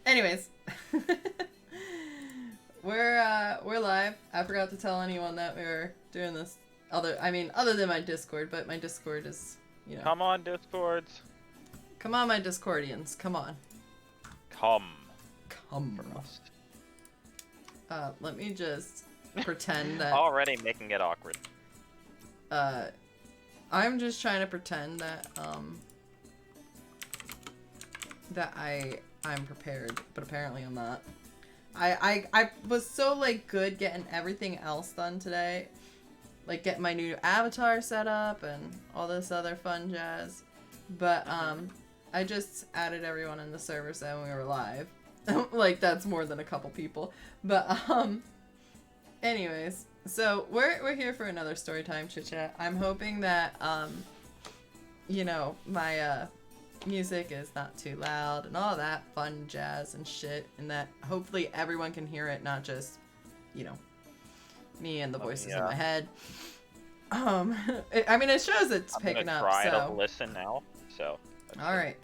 Anyways, we're live. I forgot to tell anyone that we were doing this. Other than my Discord, but my Discord is, Come on, Discords. Come on, my Discordians. Come on. Come. For us. Let me just pretend that. Already making it awkward. I'm just trying to pretend that I'm prepared, but apparently I'm not. I was so good getting everything else done today, like getting my new avatar set up and all this other fun jazz, but I just added everyone in the server so we were live. That's more than a couple people, but anyways, so we're here for another StoryTime Chit-Chat. I'm hoping that my music is not too loud and all that fun jazz and shit, and that hopefully everyone can hear it, not just me and the voices in my head. It shows it's picking up. I'm gonna try to listen now. So. All right,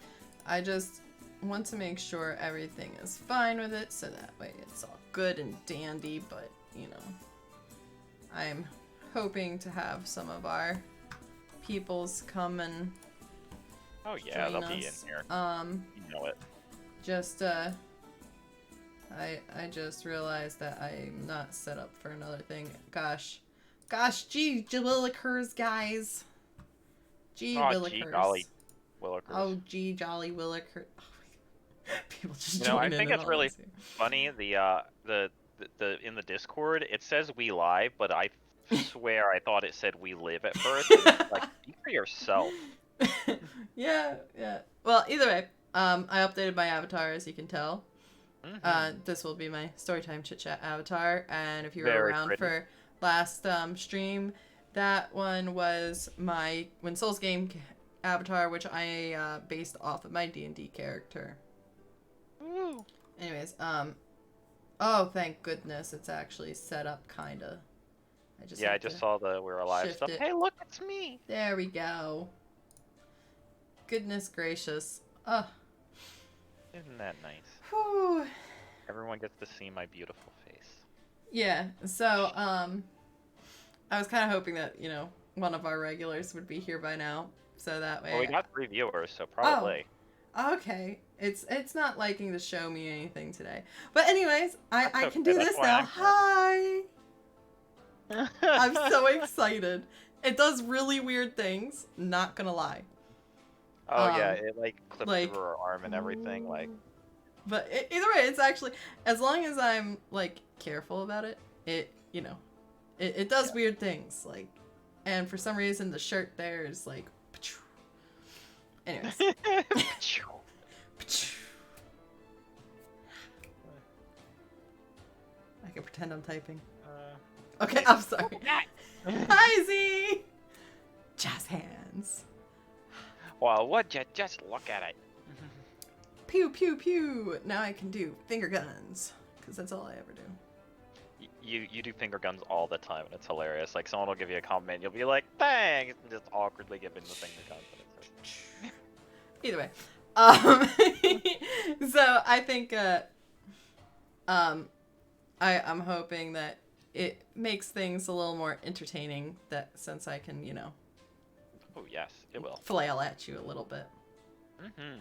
I just want to make sure everything is fine with it, so that way it's all good and dandy. But I'm hoping to have some of our peoples come and. Oh yeah, they'll be in here. You know it. Just I just realized that I'm not set up for another thing. Gosh, gee, willikers, guys. Gee, willikers. Gee, golly, willikers. Oh, gee, jolly willikers. People just I think it's really funny. The in the Discord it says we live, but I swear I thought it said we live at first. It's like, speak for yourself. yeah. Well, either way, I updated my avatar, as you can tell. Mm-hmm. This will be my StoryTime Chit-Chat avatar, and if you were Very around pretty. for last stream, that one was my When Souls Game avatar, which I based off of my D&D character. Ooh. Anyways, oh, thank goodness it's actually set up, kinda. I just saw the we're alive stuff. it. Hey, look, it's me. There we go. Goodness gracious. Ugh. Isn't that nice? Whew. Everyone gets to see my beautiful face. Yeah, so, I was kind of hoping that, one of our regulars would be here by now, so that way... Well, we got 3 viewers, so probably. Oh, okay. It's not liking to show me anything today. But anyways, I can do this now. Hi! I'm so excited. It does really weird things, not gonna lie. Oh yeah, it clips through her arm and everything, But either way, it's actually, as long as I'm careful about it, it does weird things, and for some reason the shirt there is anyways. I can pretend I'm typing. Okay, I'm sorry. Hi, Z! Jazz hands. Well, would you just look at it? Pew, pew, pew. Now I can do finger guns, because that's all I ever do. You do finger guns all the time, and it's hilarious. Someone will give you a compliment, you'll be like, thanks, and just awkwardly give in the finger guns. Either way. So I think, I'm hoping that it makes things a little more entertaining, that since I can, Oh yes, it will. Flail at you a little bit. Mm-hmm.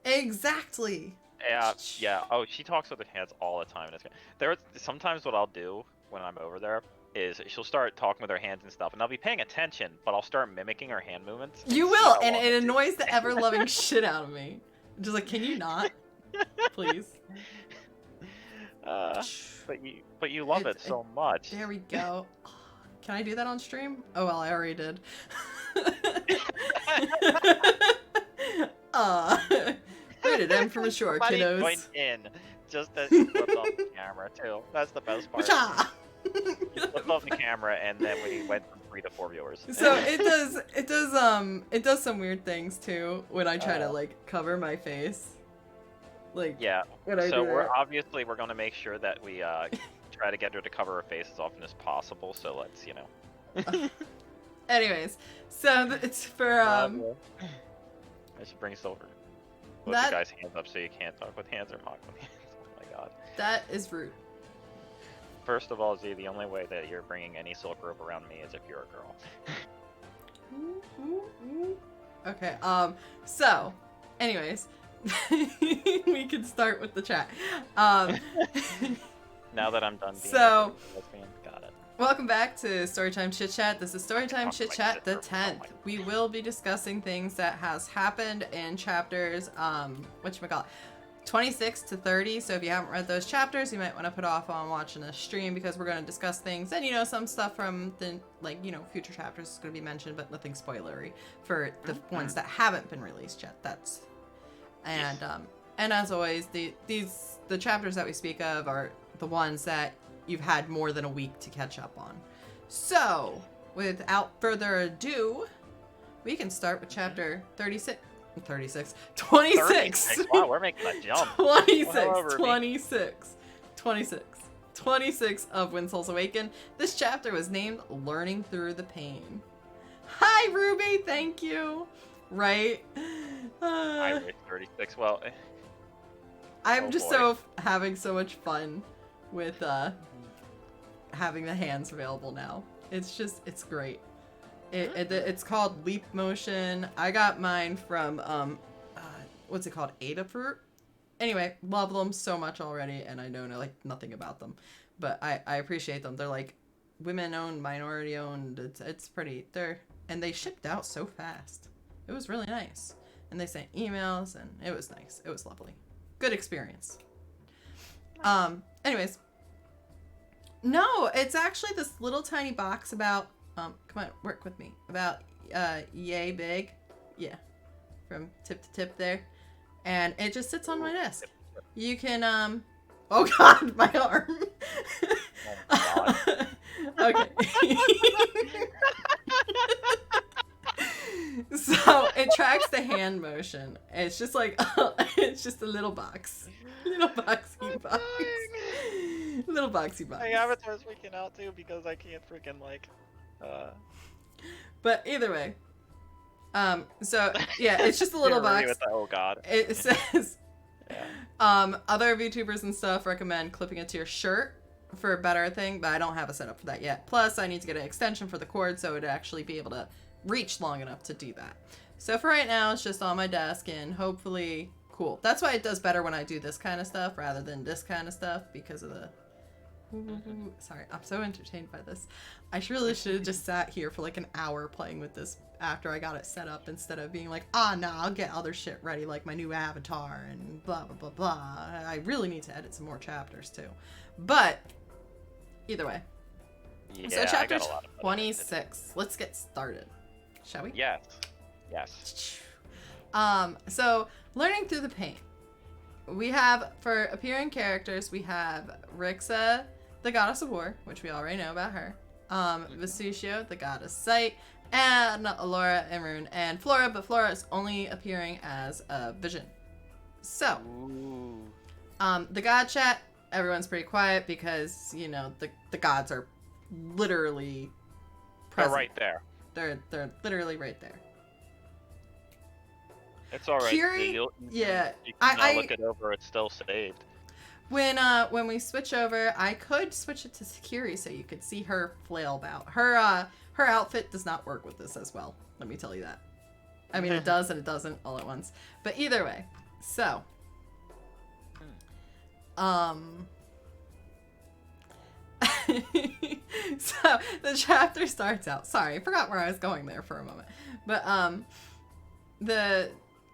Exactly. Yeah. Oh, she talks with her hands all the time. Sometimes what I'll do when I'm over there is she'll start talking with her hands and stuff, and I'll be paying attention, but I'll start mimicking her hand movements. You will, and it annoys the ever-loving shit out of me. Just can you not? Please. But you love it so much. There we go. Can I do that on stream? Oh well, I already did. Rated M for mature, kiddos. Point in, just as you flip off the camera too. That's the best part. You flipped off the camera, and then we went from 3 to 4 viewers. So it does some weird things too when I try to cover my face. Yeah. When I so do we're gonna make sure that we try to get her to cover her face as often as possible. So let's Anyways, so it's for I should bring Silver. put the guy's hands up so you can't talk with hands or mock with hands. Oh my god. That is rude. First of all, Z, the only way that you're bringing any silk rope around me is if you're a girl. Okay, so, anyways, we can start with the chat. Now that I'm done being so, a lesbian, got it. Welcome back to StoryTime Chit-Chat. This is StoryTime Chit-Chat the 10th. Oh We will be discussing things that has happened in chapters, whatchamacallit, 26 to 30. So if you haven't read those chapters, you might want to put off on watching the stream because we're going to discuss things. And, you know, some stuff from the, like, you know, future chapters is going to be mentioned, but nothing spoilery for the ones that haven't been released yet. That's, and as always, the chapters that we speak of are the ones that you've had more than a week to catch up on. So, without further ado, we can start with chapter 26. 26. Wow, we're making a jump. 26 of When Souls Awaken. This chapter was named Learning Through the Pain. Hi, Ruby. Thank you. Right? I read 36. Well, I'm just having so much fun with having the hands available now. It's great. It's called Leap Motion. I got mine from what's it called? Adafruit. Anyway, love them so much already, and I know like nothing about them, but I appreciate them. They're like women owned, minority owned. It's pretty. And they shipped out so fast. It was really nice, and they sent emails, and it was nice. It was lovely. Good experience. Anyways, no, it's actually this little tiny box about. Come on, work with me. About yay big. Yeah. From tip to tip there. And it just sits on my desk. You can oh god, my arm. oh my god. Okay. So it tracks the hand motion. It's just like it's just a little box. Little boxy box. Little boxy box. My avatar's freaking out too because I can't freaking like But either way, so yeah, it's just a little box. Oh god. It says, yeah. Other VTubers and stuff recommend clipping it to your shirt for a better thing, but I don't have a setup for that yet. Plus, I need to get an extension for the cord so it'd actually be able to reach long enough to do that. So for right now, it's just on my desk and hopefully cool. That's why it does better when I do this kind of stuff rather than this kind of stuff because of the. Sorry, I'm so entertained by this. I really should have just sat here for like an hour playing with this after I got it set up instead of being like, no, I'll get other shit ready like my new avatar and blah, blah, blah, blah. I really need to edit some more chapters too. But either way. Yeah, so chapter 26. Let's get started. Shall we? Yes. So Learning Through the Pain. We have, for appearing characters, we have Rixa, the goddess of war, which we already know about her. Vesutio, the goddess sight, and Elora and Rune, and Flora, but Flora is only appearing as a vision. So, the god chat, everyone's pretty quiet because, you know, the gods are literally present. They're right there. They're literally right there. It's alright. Yeah. You can look it over. It's still saved. When we switch over, I could switch it to Kiri so you could see her flail about. Her outfit does not work with this as well. Let me tell you that. I mean, it does and it doesn't all at once. But either way, so. So the chapter starts out. Sorry, I forgot where I was going there for a moment. But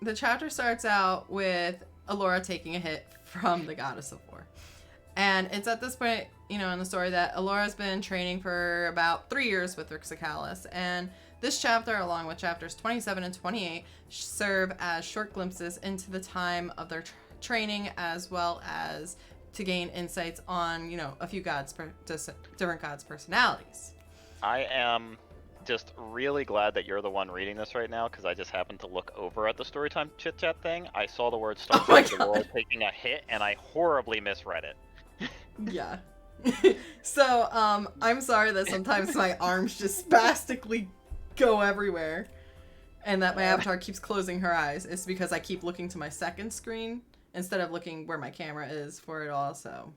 the chapter starts out with Elora taking a hit from the goddess of war. And it's at this point, you know, in the story that Elora's been training for about 3 years with Rixicalis. And this chapter, along with chapters 27 and 28, serve as short glimpses into the time of their training, as well as to gain insights on, you know, a few different gods' personalities. I am just really glad that you're the one reading this right now, because I just happened to look over at the Storytime Chit-Chat thing. I saw the word Star Wars taking a hit, and I horribly misread it. Yeah. So, I'm sorry that sometimes my arms just spastically go everywhere. and that my avatar keeps closing her eyes. It's because I keep looking to my second screen instead of looking where my camera is for it all. So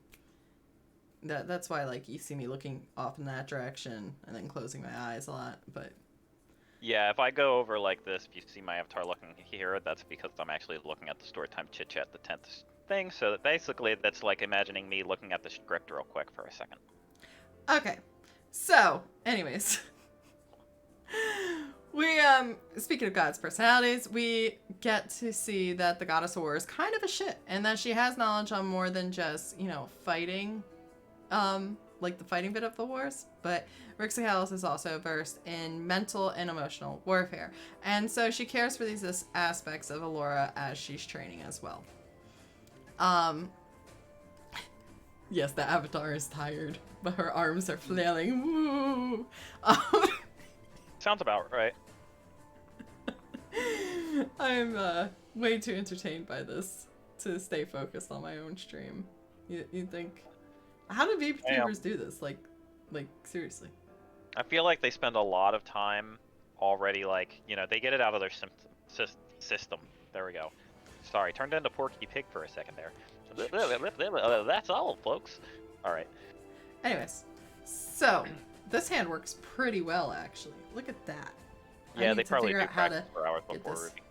that's why, like, you see me looking off in that direction and then closing my eyes a lot. But yeah, if I go over like this, if you see my avatar looking here, that's because I'm actually looking at the StoryTime Chit-Chat, the 10th thing. So basically, that's like imagining me looking at the script real quick for a second. okay, so anyways. We, speaking of gods' personalities, we get to see that the goddess of war is kind of a shit, and that she has knowledge on more than just, fighting, like the fighting bit of the wars, but Rixacalis is also versed in mental and emotional warfare, and so she cares for these aspects of Elora as she's training as well. Yes, the avatar is tired, but her arms are flailing. Woo! Sounds about right. I'm way too entertained by this to stay focused on my own stream. You think? How do VTubers do this? Like seriously. I feel like they spend a lot of time already, like, they get it out of their system. There we go. Sorry, turned into Porky Pig for a second there. That's all, folks. All right. Anyways, so this hand works pretty well, actually. Look at that. Yeah, they probably do practice for hours before this. Ruby.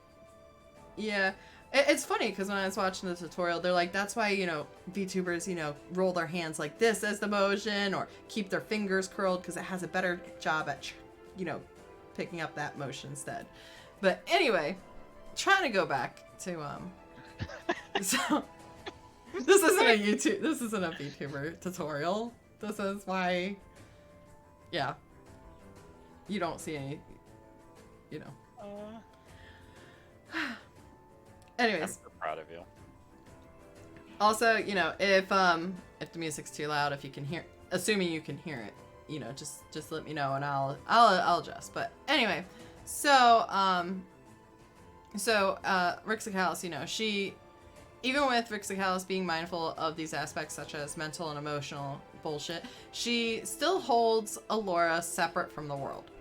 Yeah. It's funny, because when I was watching the tutorial, they're like, that's why, VTubers, roll their hands like this as the motion, or keep their fingers curled, because it has a better job at, picking up that motion instead. But anyway, trying to go back to, so, this isn't a VTuber tutorial. This is why, yeah, you don't see any, Anyways. I'm so proud of you. Also, if the music's too loud, if you can hear, assuming you can hear it, just let me know and I'll adjust. But anyway, so Rixacalis, she, even with Rixacalis being mindful of these aspects such as mental and emotional bullshit, she still holds Elora separate from the world.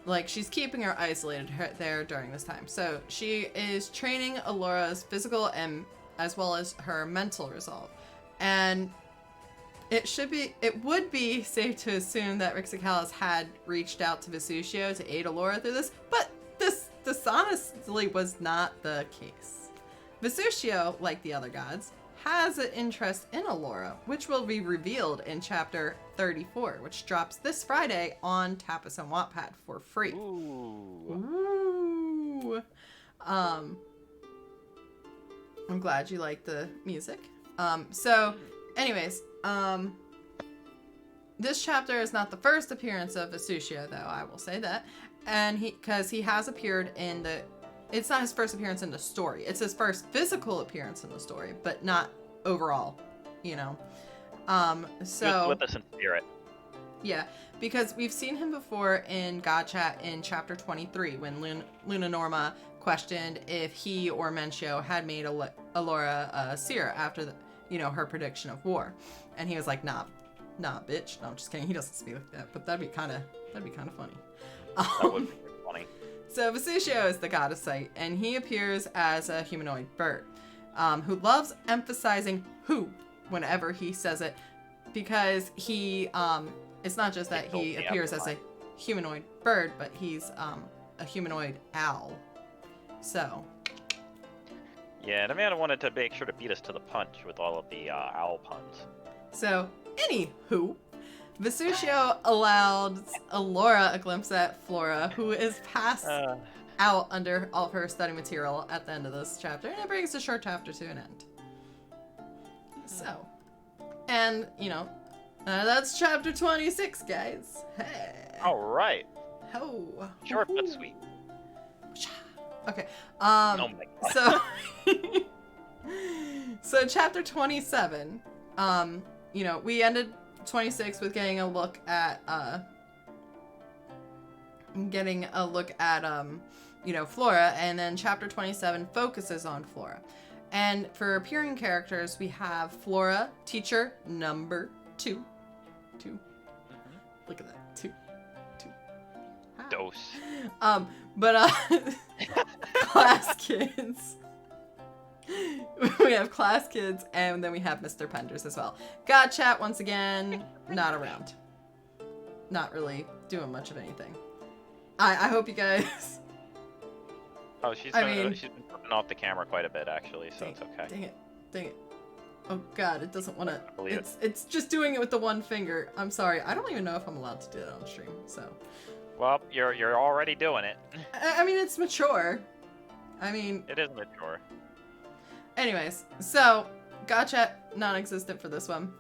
Like, she's keeping her isolated there during this time. So she is training Elora's physical and as well as her mental resolve. And it would be safe to assume that Rixacalis had reached out to Vesucio to aid Elora through this, but this honestly was not the case. Vesucio, like the other gods, has an interest in Elora, which will be revealed in chapter 34, which drops this Friday on Tapas and Wattpad for free. Ooh. I'm glad you like the music. So anyways, this chapter is not the first appearance of Vesucio, though, I will say that. And because he has appeared in it's not his first appearance in the story. It's his first physical appearance in the story, but not overall, So with us in spirit. Yeah, because we've seen him before in God Chat in chapter 23 when Luna Norma questioned if he or Mencio had made Elora a seer after her prediction of war, and he was like, nah, bitch. No, I'm just kidding. He doesn't speak like that, but that'd be kind of funny. That would be funny. So Vesucio is the god of sight, and he appears as a humanoid bird, who loves emphasizing "who" whenever he says it, because he, it's not just that he appears as a humanoid bird, but he's a humanoid owl. So. Yeah, the man wanted to make sure to beat us to the punch with all of the owl puns. So, anywho, Vesucio allowed Elora a glimpse at Flora, who is passed out under all of her study material at the end of this chapter, and it brings the short chapter to an end. So, and, that's chapter 26, guys. Hey. All right. Oh. Short but sweet. Okay. Oh my God. So chapter 27, we ended 26 with getting a look at Flora, and then chapter 27 focuses on Flora. And for appearing characters, we have Flora, teacher number 2. 2. Look at that. 2. 2. Hi. Dose. But class kids. We have class kids, and then we have Mr. Penders as well. God Chat, once again, not around. Not really doing much of anything. I hope you guys... Oh, she's been putting off the camera quite a bit, actually, so it's okay. Dang it. Oh god, it doesn't want to... It's just doing it with the one finger. I'm sorry. I don't even know if I'm allowed to do that on stream, so... Well, you're already doing it. I mean, it's mature. I mean... It is mature. Anyways, so, Gotcha, non-existent for this one.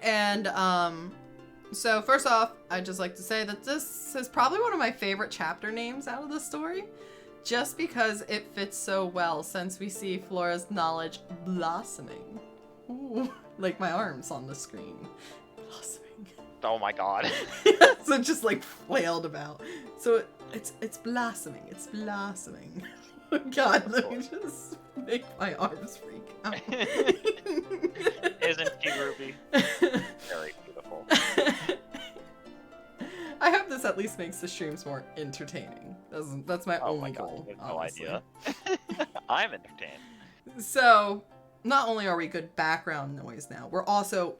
And, so first off, I'd just like to say that this is probably one of my favorite chapter names out of the story, just because it fits so well since we see Flora's knowledge blossoming. Ooh, like my arms on the screen. Blossoming. Oh my god. So it just like flailed about. So it's blossoming. It's blossoming. Oh god, let me just make my arms freak out. Isn't she, Ruby? Very beautiful. I hope this at least makes the streams more entertaining. That's my only goal. I have no idea. I'm entertained. So, not only are we good background noise now, we're also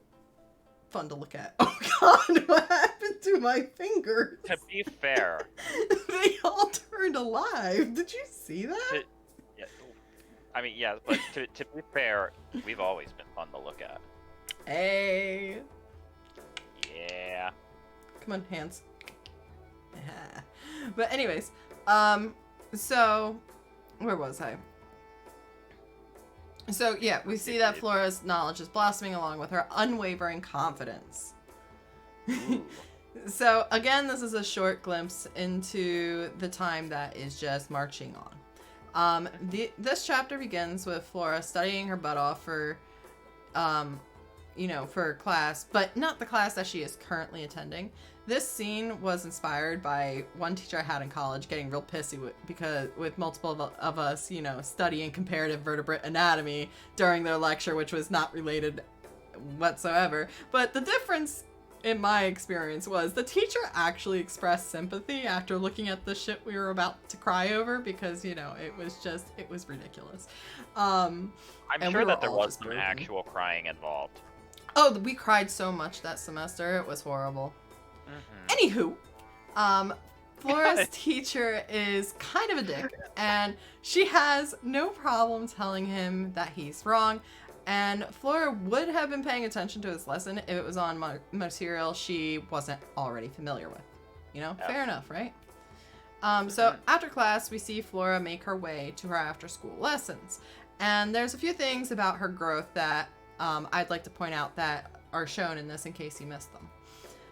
fun to look at. Oh god, what happened to my fingers? To be fair. They all turned alive. Did you see that? Yeah, but to be fair, we've always been fun to look at. Hey. Yeah. Come on, hands. Yeah. But anyways, so where was I? So yeah, we see that Flora's knowledge is blossoming along with her unwavering confidence. So again, this is a short glimpse into the time that is just marching on. This chapter begins with Flora studying her butt off for, for class, but not the class that she is currently attending. This scene was inspired by one teacher I had in college getting real pissy with multiple of us, studying comparative vertebrate anatomy during their lecture, which was not related whatsoever. But the difference in my experience was the teacher actually expressed sympathy after looking at the shit we were about to cry over because, it was ridiculous. I'm sure that there was some actual crying involved. Oh, we cried so much that semester. It was horrible. Mm-hmm. Anywho, Flora's teacher is kind of a dick, and she has no problem telling him that he's wrong. And Flora would have been paying attention to his lesson if it was on material she wasn't already familiar with. Fair enough, right? So after class, we see Flora make her way to her after-school lessons. And there's a few things about her growth that I'd like to point out that are shown in this in case you missed them.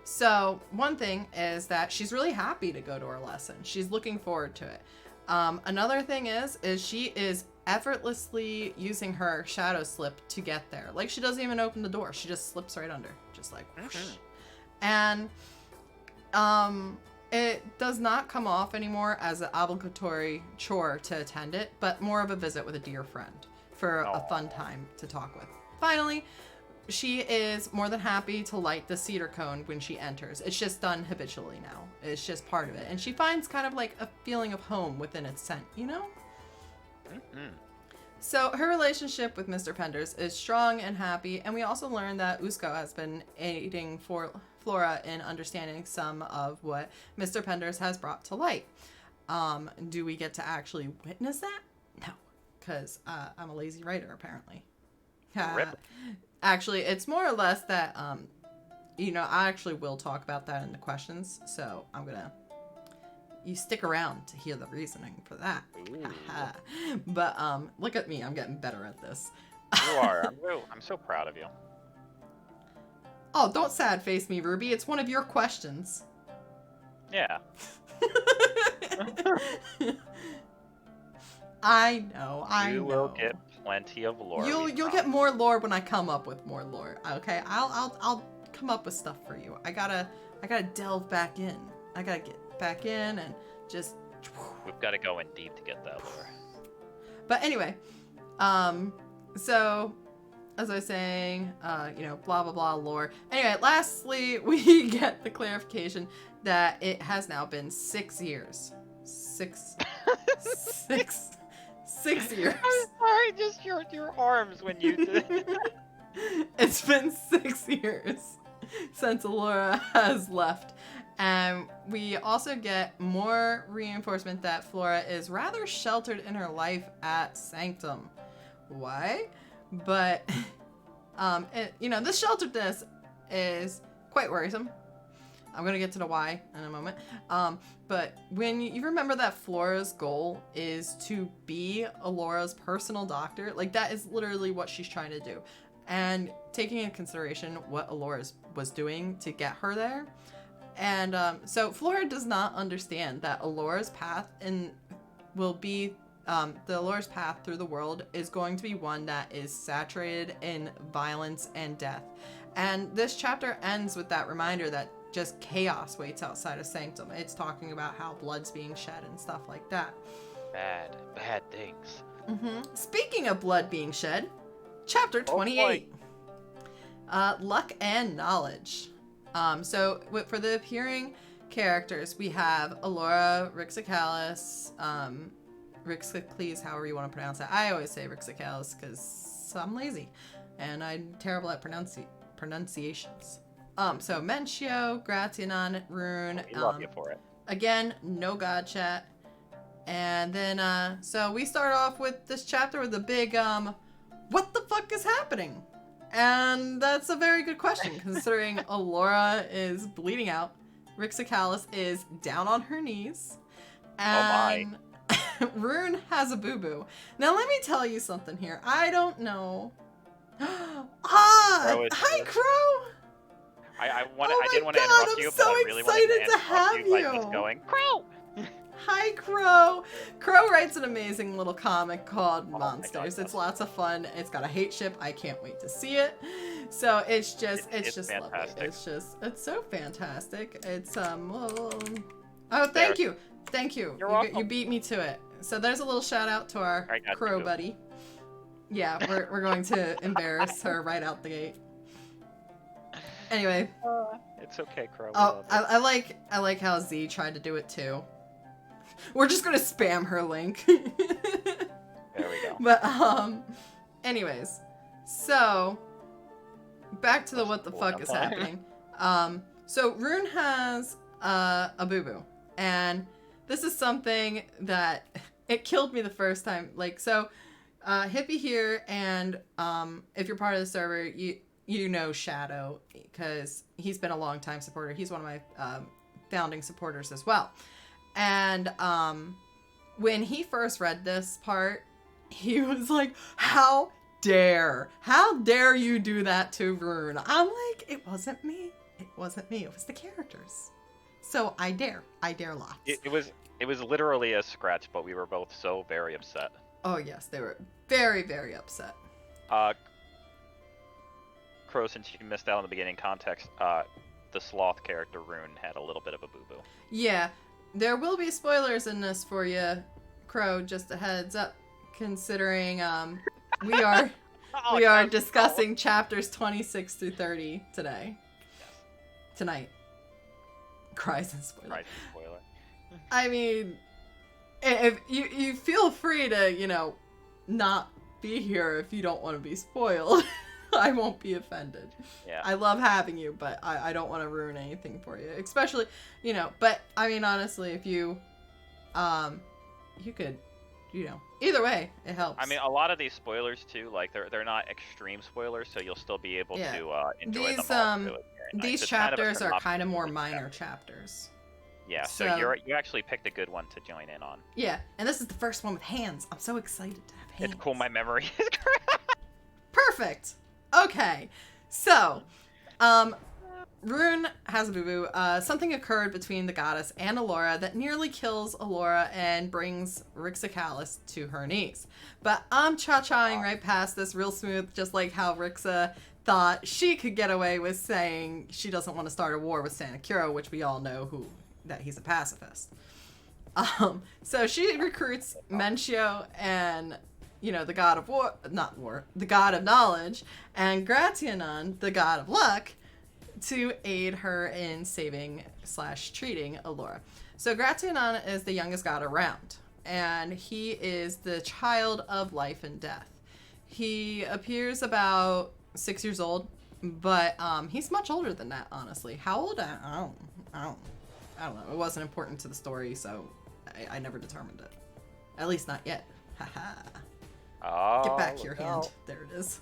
So one thing is that she's really happy to go to her lesson. She's looking forward to it. Another thing is she is effortlessly using her shadow slip to get there. Like, she doesn't even open the door. She just slips right under. Just like, whoosh. And it does not come off anymore as an obligatory chore to attend it, but more of a visit with a dear friend for a fun time to talk with. Finally, she is more than happy to light the cedar cone when she enters. It's just done habitually now. It's just part of it. And she finds kind of like a feeling of home within its scent, Mm-hmm. So her relationship with Mr. Penders is strong and happy, and we also learn that Usko has been aiding Flora in understanding some of what Mr. Penders has brought to light. Do we get to actually witness that? No, because I'm a lazy writer, apparently. Actually, it's more or less that, I actually will talk about that in the questions, so I'm gonna... You stick around to hear the reasoning for that. But look at me, I'm getting better at this. You are. I'm so proud of you. Oh, don't sad face me, Ruby. It's one of your questions. Yeah. I know. You will get plenty of lore. You'll get more lore when I come up with more lore. Okay, I'll come up with stuff for you. I gotta delve back in. I gotta get back in and just... We've got to go in deep to get that lore. But anyway, so as I was saying, blah blah blah lore. Anyway, lastly, we get the clarification that it has now been 6 years. 6 years. I'm sorry, just your arms when you did. It's been 6 years since Elora has left. And we also get more reinforcement that Flora is rather sheltered in her life at Sanctum. Why? But, this shelteredness is quite worrisome. I'm going to get to the why in a moment. But when you remember that Flora's goal is to be Elora's personal doctor, like that is literally what she's trying to do. And taking into consideration what Elora was doing to get her there. And so Flora does not understand that Elora's path will be, the Elora's path through the world is going to be one that is saturated in violence and death. And this chapter ends with that reminder that just chaos waits outside of Sanctum. It's talking about how blood's being shed and stuff like that. Bad things. Speaking of blood being shed, chapter 28. Luck and Knowledge. So for the appearing characters, we have Elora, Rixacalis, Rixacles, however you want to pronounce it. I always say Rixacalis because I'm lazy and I'm terrible at pronunciations. So Mentio, Gratianon, Rune. We love you for it. Again, no god chat. And then, so we start off with this chapter with a big, what the fuck is happening? And that's a very good question, considering Elora is bleeding out, Rixacalis is down on her knees, and Rune has a boo-boo. Now let me tell you something here. I don't know. Hi, Crow! I didn't want to interrupt you, but I really wanted to interrupt you by just going, Crow! Hi, Crow! Crow writes an amazing little comic called Monsters. It's lots of fun. It's got a hate ship. I can't wait to see it. So it's just lovely. It's so fantastic. It's oh, thank you. You're welcome. You beat me to it. So there's a little shout out to our Crow buddy. Yeah, we're going to embarrass her right out the gate. Anyway. It's okay, Crow. Oh, I like how Z tried to do it too. We're just gonna spam her link. There we go. But anyways, so back to the what the fuck is happening. So Rune has a boo-boo, and this is something that it killed me the first time. Like, so Hippie here, and if you're part of the server, you know Shadow because he's been a long time supporter. He's one of my founding supporters as well. And when he first read this part, he was like, how dare you do that to Rune? I'm like, it wasn't me. It was the characters. So I dare lots. It was literally a scratch, but we were both so very upset. Oh yes, they were very, very upset. Crow, since you missed out on the beginning context, the sloth character Rune had a little bit of a boo-boo. Yeah. There will be spoilers in this for you, Crow, just a heads up, considering we are discussing chapters 26 through 30 today. Yes. Tonight. Cries and spoiler. Cries and spoiler. I mean, if you feel free to, not be here if you don't want to be spoiled. I won't be offended. Yeah. I love having you, but I don't want to ruin anything for you. Especially, but I mean, honestly, if you could, either way, it helps. I mean, a lot of these spoilers too, like they're not extreme spoilers, so you'll still be able to enjoy them all. These chapters are kind of more minor chapters. Yeah, so you actually picked a good one to join in on. Yeah, and this is the first one with hands. I'm so excited to have hands. It's cool, my memory is great. Perfect. Okay, so, Rune has a boo-boo. Something occurred between the goddess and Elora that nearly kills Elora and brings Rixacalis to her knees. But I'm cha-chaing right past this real smooth, just like how Rixa thought she could get away with saying she doesn't want to start a war with Santa Chiro, which we all know that he's a pacifist. So she recruits Mentio and the god of the god of knowledge, and Gratianon, the god of luck, to aid her in saving / treating Elora. So Gratianon is the youngest god around, and he is the child of life and death. He appears about 6 years old, but he's much older than that, honestly. How old? I don't know. It wasn't important to the story, so I never determined it. At least not yet. Haha. Oh, Get back your hand. no. There it is.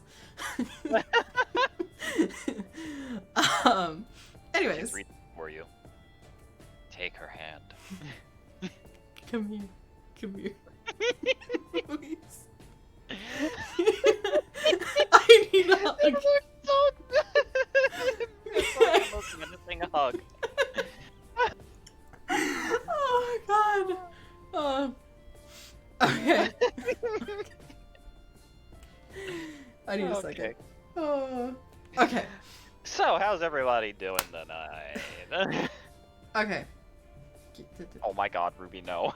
Anyways. She's reading for you. Take her hand. Come here. Come here. Please. I need a hug. It's like the most menacing hug. Oh my god. Okay. I need a second. Okay. So, how's everybody doing tonight? Okay. Oh my god, Ruby, no.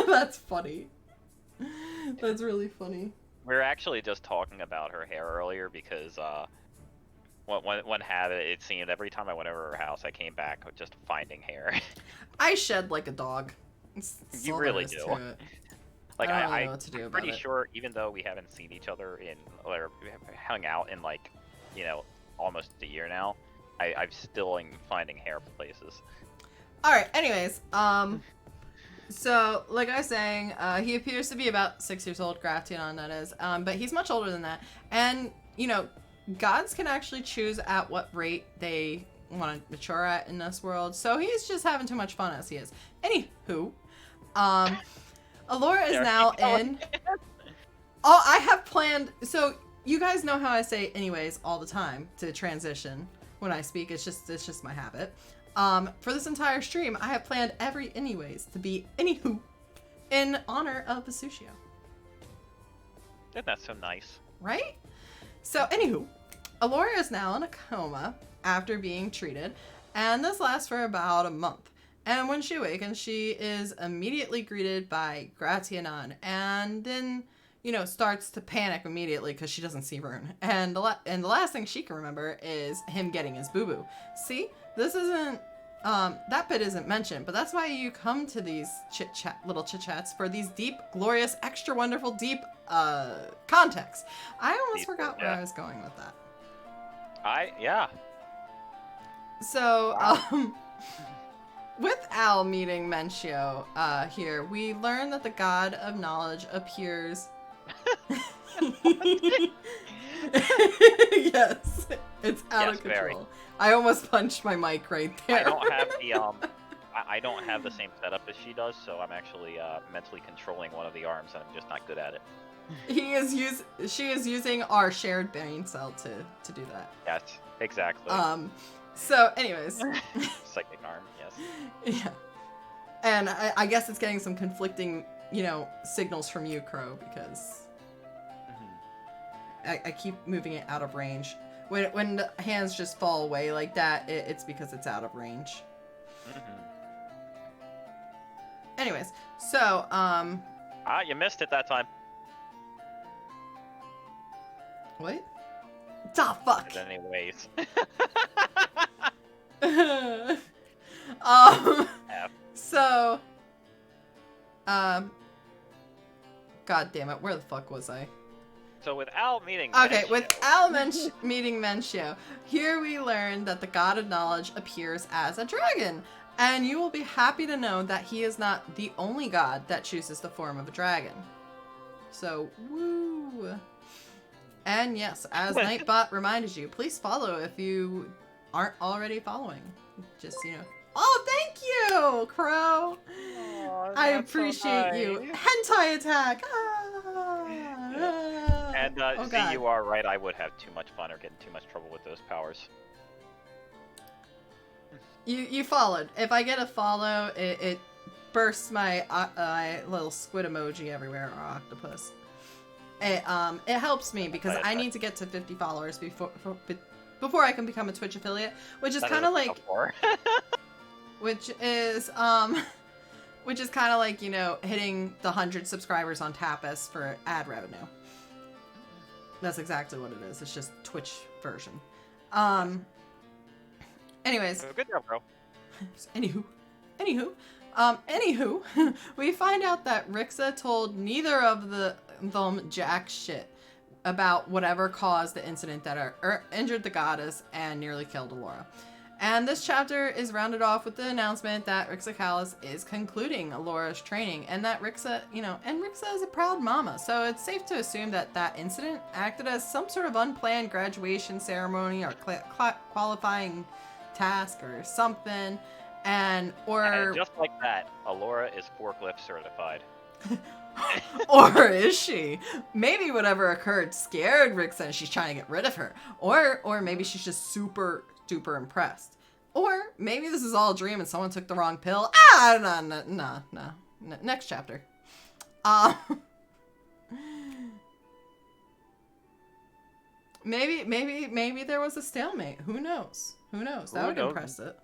That's funny. That's really funny. We were actually just talking about her hair earlier because, one habit it seemed every time I went over her house, I came back with just finding hair. I shed like a dog. That's You all really there is do. to it. Like, I don't really know what to do I'm about pretty it. sure, even though we haven't seen each other or hung out in, like, you know, almost a year now, I'm still finding hair places. Alright, anyways, so, like I was saying, he appears to be about 6 years old, Gratianon that is, but he's much older than that, and, you know, gods can actually choose at what rate they want to mature at in this world, so he's just having too much fun as he is. Anywho, Elora is now in... Oh, I have planned... So, you guys know how I say anyways all the time to transition when I speak. It's just my habit. For this entire stream, I have planned every anyways to be anywho in honor of Basucio. Isn't that so nice? Right? So, anywho, Elora is now in a coma after being treated, and this lasts for about a month. And when she awakens, she is immediately greeted by Gratianon, and then, you know, starts to panic immediately because she doesn't see Rune. And the last thing she can remember is him getting his boo-boo. See, this isn't, that bit isn't mentioned, but that's why you come to these little chit-chats for these deep, glorious, extra wonderful, deep, context. I almost forgot where I was going with that. Yeah. So, with Al meeting Mentio here, we learn that the god of knowledge appears. Yes, it's out of control. Very. I almost punched my mic right there. I don't have the I don't have the same setup as she does, so I'm actually mentally controlling one of the arms, and I'm just not good at it. She is using our shared brain cell to do that. Yes, exactly. So, anyways. Psychic arm, yes. Yeah. And I guess it's getting some conflicting, you know, signals from you, Crow, because I keep moving it out of range. When the hands just fall away like that, it's because it's out of range. Anyways, so, you missed it that time. What? Da fuck! But anyways. So, God damn it, where the fuck was I? So without meeting Okay, Mentio, without meeting Mentio, here we learn that the god of knowledge appears as a dragon. And you will be happy to know that he is not the only god that chooses the form of a dragon. So, woo! And yes, as Nightbot reminded you, please follow if you aren't already following. Just, you know. Oh, thank you, Crow! oh, I that's so appreciate you. nice. Hentai attack! And Oh, see, God. you are right. I would have too much fun or get in too much trouble with those powers. You followed. If I get a follow, it bursts my little squid emoji everywhere, or octopus. It helps me because I need to get to 50 followers before I can become a Twitch affiliate, which is kind of like, which is kind of like, you know, hitting the 100 subscribers on Tapas for ad revenue. That's exactly what it is. It's just Twitch version. Anyways. Good job, bro. Anywho, we find out that Rixa told neither of them jack shit about whatever caused the incident that injured the goddess and nearly killed Elora. And this chapter is rounded off with the announcement that Rixa Callis is concluding Elora's training, and that Rixa, and Rixa is a proud mama, so it's safe to assume that that incident acted as some sort of unplanned graduation ceremony or qualifying task or something, and just like that, Elora is forklift certified. Or is she? Maybe whatever occurred scared Rixa and she's trying to get rid of her. Or maybe she's just super duper impressed. Or maybe this is all a dream and someone took the wrong pill. No. Next chapter. Maybe there was a stalemate. Who knows? That would impress it.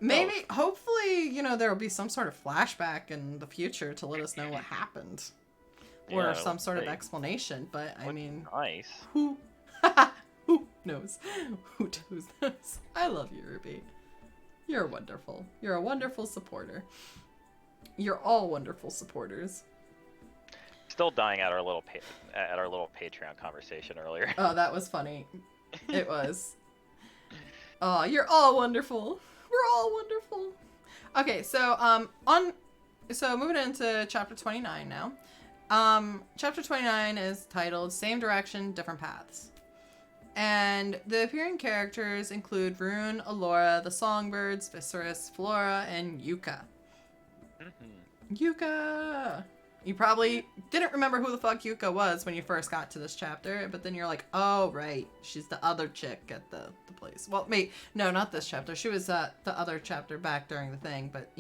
Maybe, hopefully, there will be some sort of flashback in the future to let us know what happened. Or some sort of explanation, but I mean... Nice. Who knows? Who knows? I love you, Ruby. You're wonderful. You're a wonderful supporter. You're all wonderful supporters. Still dying at our little Patreon conversation earlier. Oh, that was funny. It was. Oh, you're all wonderful. We're all wonderful. Okay, so so moving into chapter 29 now. Chapter 29 is titled Same Direction, Different Paths. And the appearing characters include Rune, Elora, the Songbirds, Viserys, Flora, and Yuka. Yuka! You probably didn't remember who the fuck Yuka was when you first got to this chapter, but then you're like, oh, right, she's the other chick at the place. Well, no, not this chapter. She was the other chapter back during the thing, but,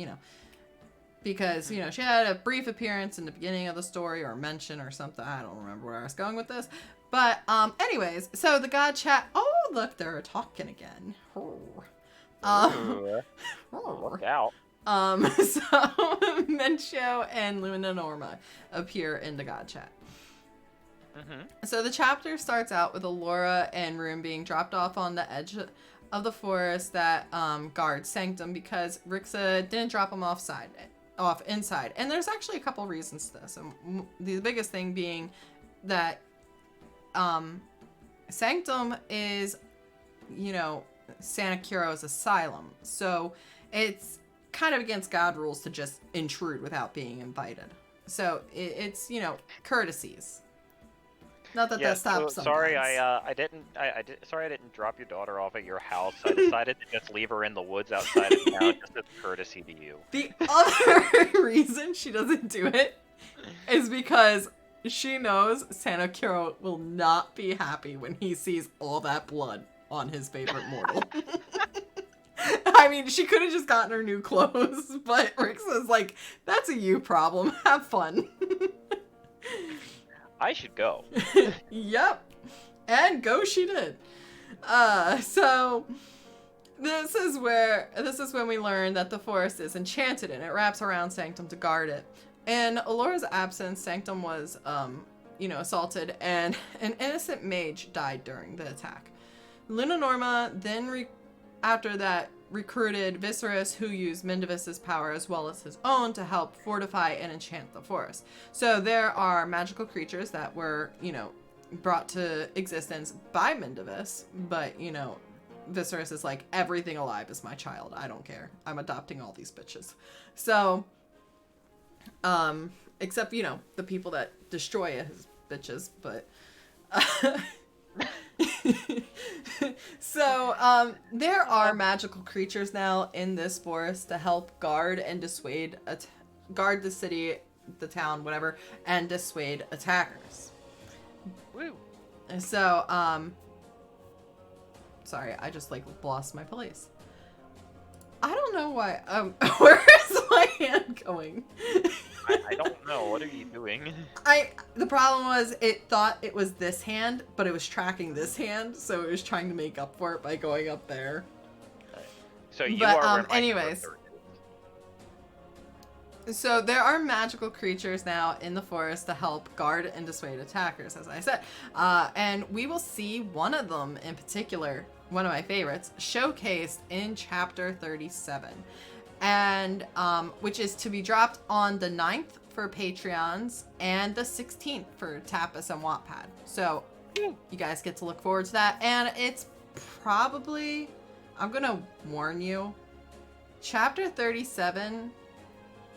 because, she had a brief appearance in the beginning of the story or mention or something. I don't remember where I was going with this. But, anyways, so the god chat, oh, look, they're talking again. Look out. So Mencio and Luna Norma appear in the god chat. So the chapter starts out with Elora and Rune being dropped off on the edge of the forest that guards Sanctum because Rixa didn't drop them off inside. And there's actually a couple reasons to this. And the biggest thing being that Sanctum is, Santa Chiro's asylum. So it's kind of against God rules to just intrude without being invited. So it's, courtesies. Not that that stops. So sorry, I didn't drop your daughter off at your house. I decided to just leave her in the woods outside of town just as courtesy to you. The other reason she doesn't do it is because she knows Santa Chiro will not be happy when he sees all that blood on his favorite mortal. I mean, she could have just gotten her new clothes, but Rixa's like, that's a you problem. Have fun. I should go. Yep. And go she did. So this is when we learn that the forest is enchanted and it wraps around Sanctum to guard it. In Elora's absence, Sanctum was, assaulted and an innocent mage died during the attack. Luna Norma then after that recruited Viserys, who used Mindavis's power as well as his own to help fortify and enchant the forest. So there are magical creatures that were, brought to existence by Mindavis, but, Viserys is like, everything alive is my child. I don't care. I'm adopting all these bitches. So, except, the people that destroy his bitches, but... So, there are magical creatures now in this forest to help guard and dissuade, guard the city, the town, whatever, and dissuade attackers. Woo. So, sorry, I just, lost my place. I don't know why, where is my hand going? I don't know. What are you doing? The problem was it thought it was this hand, but it was tracking this hand, so it was trying to make up for it by going up there. So you are. Anyways. So there are magical creatures now in the forest to help guard and dissuade attackers, as I said. And we will see one of them in particular, one of my favorites, showcased in chapter 37. And which is to be dropped on the 9th for Patreons and the 16th for Tapas and Wattpad. So you guys get to look forward to that. And it's probably, I'm going to warn you, chapter 37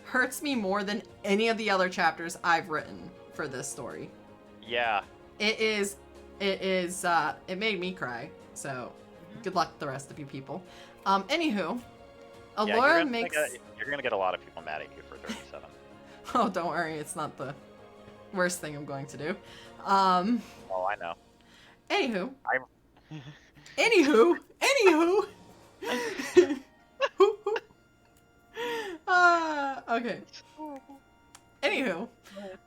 hurts me more than any of the other chapters I've written for this story. Yeah. It made me cry. So good luck to the rest of you people. Anywho, Elora makes... You're going to get a lot of people mad at you for 37. Oh, don't worry. It's not the worst thing I'm going to do. Oh, I know. Anywho. Okay. Anywho,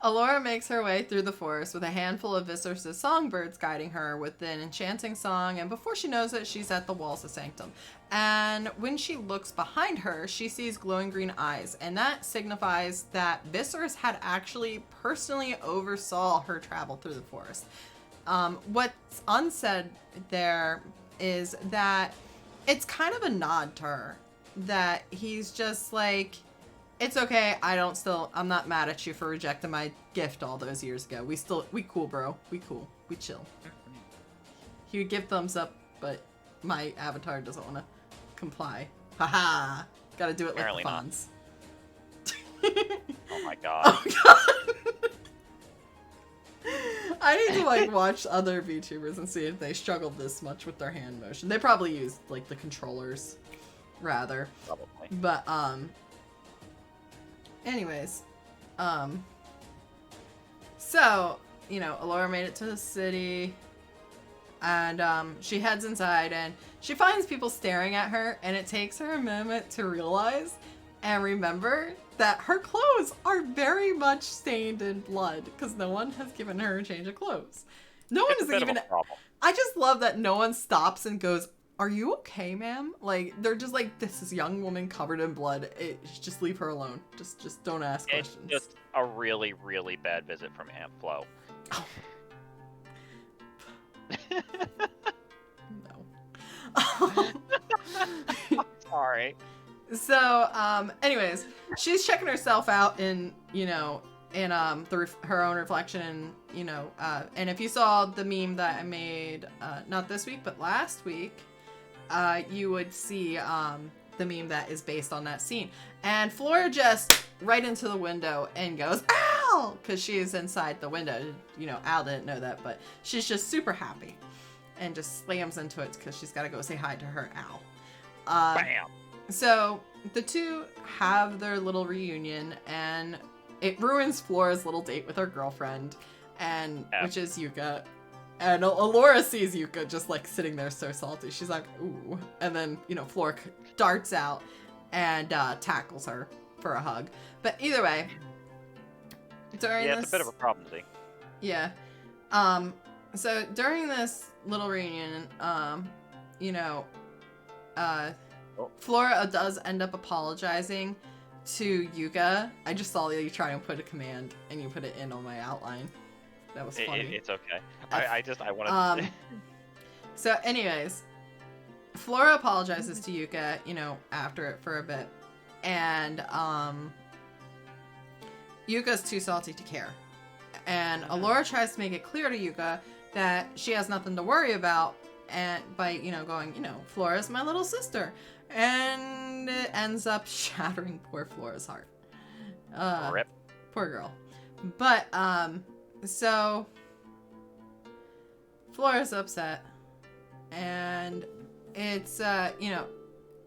Elora makes her way through the forest with a handful of Viserys' songbirds guiding her with an enchanting song, and before she knows it, she's at the walls of Sanctum. And when she looks behind her, she sees glowing green eyes, and that signifies that Viserys had actually personally oversaw her travel through the forest. What's unsaid there is that it's kind of a nod to her, that he's just like, it's okay, I'm not mad at you for rejecting my gift all those years ago. We cool, bro. We cool. We chill. He would give thumbs up, but my avatar doesn't want to comply. Haha. Gotta do it Apparently like the Fonz. Oh my god. Oh god. I need to watch other VTubers and see if they struggled this much with their hand motion. They probably used the controllers rather. Probably. But anyways, so, Elora made it to the city, and she heads inside, and she finds people staring at her, and it takes her a moment to realize and remember that her clothes are very much stained in blood, because no one has given her a change of clothes. No one is even... I just love that no one stops and goes, "Are you okay, ma'am?" They're just like, this is a young woman covered in blood. Just leave her alone. Just don't ask questions. It's just a really, really bad visit from Aunt Flo. Oh. No. Sorry. So, anyways, she's checking herself out in her own reflection, and if you saw the meme that I made, not this week, but last week, you would see the meme that is based on that scene. And Flora just right into the window and goes, "Ow!" because she is inside the window. Al didn't know that, but she's just super happy and just slams into it because she's got to go say hi to her Al. Bam! So the two have their little reunion, and it ruins Flora's little date with her girlfriend, which is Yuka. And Elora sees Yuka just sitting there so salty. She's like, ooh. And then, Flora darts out and tackles her for a hug. But either way, during it's a bit of a problem, Z. Yeah. So during this little reunion, Flora does end up apologizing to Yuka. I just saw you try and put a command, and you put it in on my outline. That was funny. It's okay. I wanted to... So anyways, Flora apologizes to Yuka, after it for a bit. And Yuka's too salty to care. And Elora tries to make it clear to Yuka that she has nothing to worry about, and by, going, Flora's my little sister. And it ends up shattering poor Flora's heart. Rip. Poor girl. But, so Flora's upset, and it's, it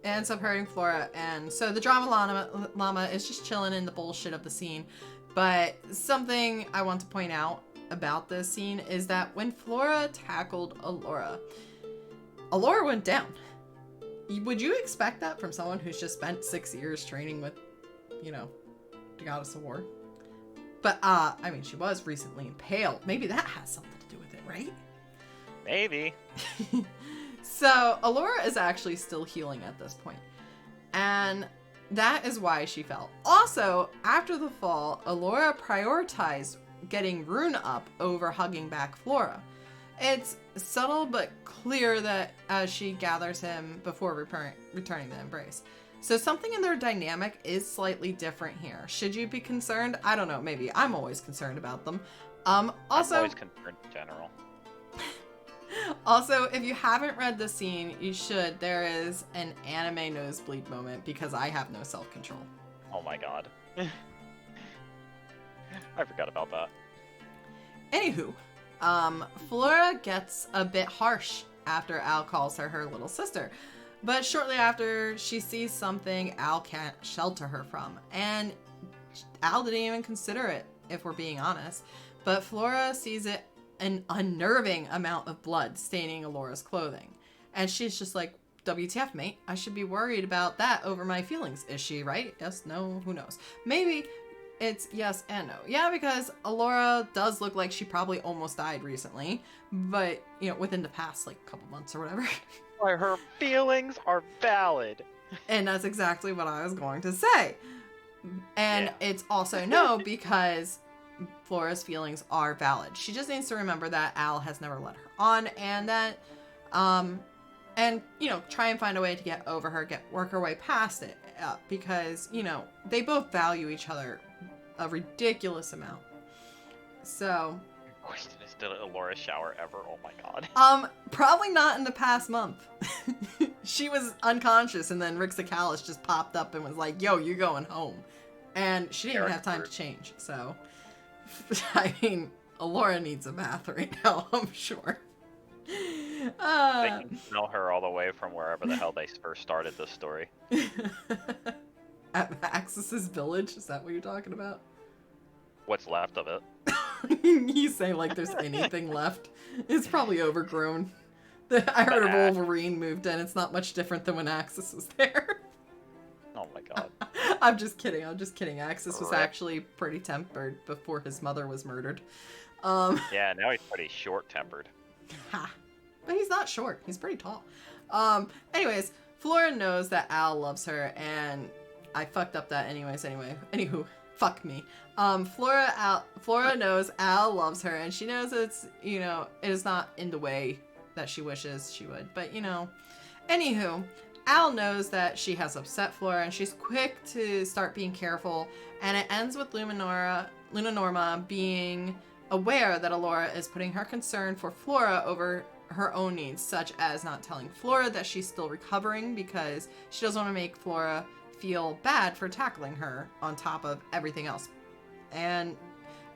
ends up hurting Flora, and so the drama llama is just chilling in the bullshit of the scene. But something I want to point out about this scene is that when Flora tackled Elora went down. Would you expect that from someone who's just spent 6 years training with, the goddess of war? But, she was recently impaled. Maybe that has something to do with it, right? Maybe. So, Elora is actually still healing at this point. And that is why she fell. Also, after the fall, Elora prioritized getting Rune up over hugging back Flora. It's subtle but clear that as she gathers him before returning the embrace. So something in their dynamic is slightly different here. Should you be concerned? I don't know, maybe. I'm always concerned about them. Also, I'm always concerned in general. Also, if you haven't read the scene, you should. There is an anime nosebleed moment because I have no self-control. Oh my god. I forgot about that. Anywho, Flora gets a bit harsh after Al calls her little sister. But shortly after, she sees something Al can't shelter her from. And Al didn't even consider it, if we're being honest. But Flora sees it an unnerving amount of blood staining Elora's clothing. And she's just like, WTF, mate? I should be worried about that over my feelings. Is she right? Yes, no, who knows? Maybe it's yes and no. Yeah, because Elora does look like she probably almost died recently. But, you know, within the past, like, couple months or whatever. Why, her feelings are valid. And that's exactly what I was going to say. And It's also no, because Flora's feelings are valid. She just needs to remember that Al has never led her on, and that, and, you know, try and find a way to get over her, work her way past it, because, you know, they both value each other a ridiculous amount. So... Question is, did Elora shower ever? Oh my god. Probably not in the past month. She was unconscious, and then Rick Sakalis just popped up and was like, yo, you're going home. And she didn't even have time to change, so... I mean, Elora needs a bath right now, I'm sure. They can smell her all the way from wherever the hell they first started this story. At Axis's village? Is that what you're talking about? What's left of it. You say like there's anything left. It's probably overgrown. I heard a Wolverine moved in. It's not much different than when Axis was there. Oh my god. I'm just kidding. Axis was actually pretty tempered before his mother was murdered. Yeah, now he's pretty short-tempered. Ha. But he's not short. He's pretty tall. Anyways, Flora knows that Al loves her, and I fucked up that anyway. Anywho, fuck me. Flora knows Al loves her, and she knows it's, you know, it is not in the way that she wishes she would. But, you know, anywho, Al knows that she has upset Flora, and she's quick to start being careful, and it ends with Luna Norma being aware that Elora is putting her concern for Flora over her own needs, such as not telling Flora that she's still recovering because she doesn't want to make Flora feel bad for tackling her on top of everything else. And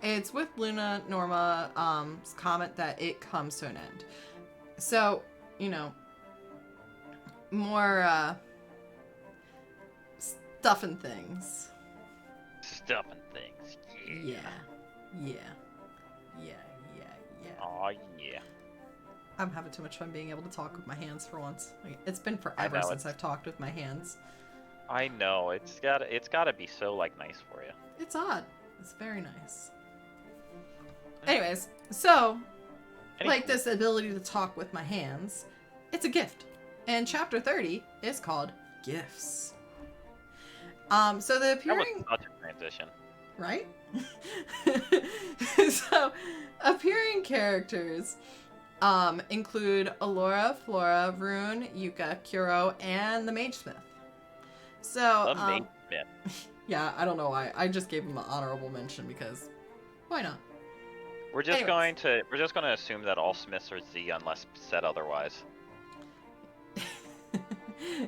it's with Luna Norma's comment that it comes to an end. So, you know, more stuff and things. Stuff and things. Yeah. Aw, yeah. I'm having too much fun being able to talk with my hands for once. Like, it's been forever since I've talked with my hands. I know. It's gotta be so, like, nice for you. It's odd. It's very nice. Anyways, so, like this ability to talk with my hands, it's a gift. And chapter 30 is called Gifts. So the appearing... That was such a transition. Right? So, appearing characters include Elora, Flora, Rune, Yuka, Chiro, and the Magesmith. So, The Magesmith. Yeah, I don't know why. I just gave him an honorable mention because why not? We're just going to assume that all Smiths are Z unless said otherwise.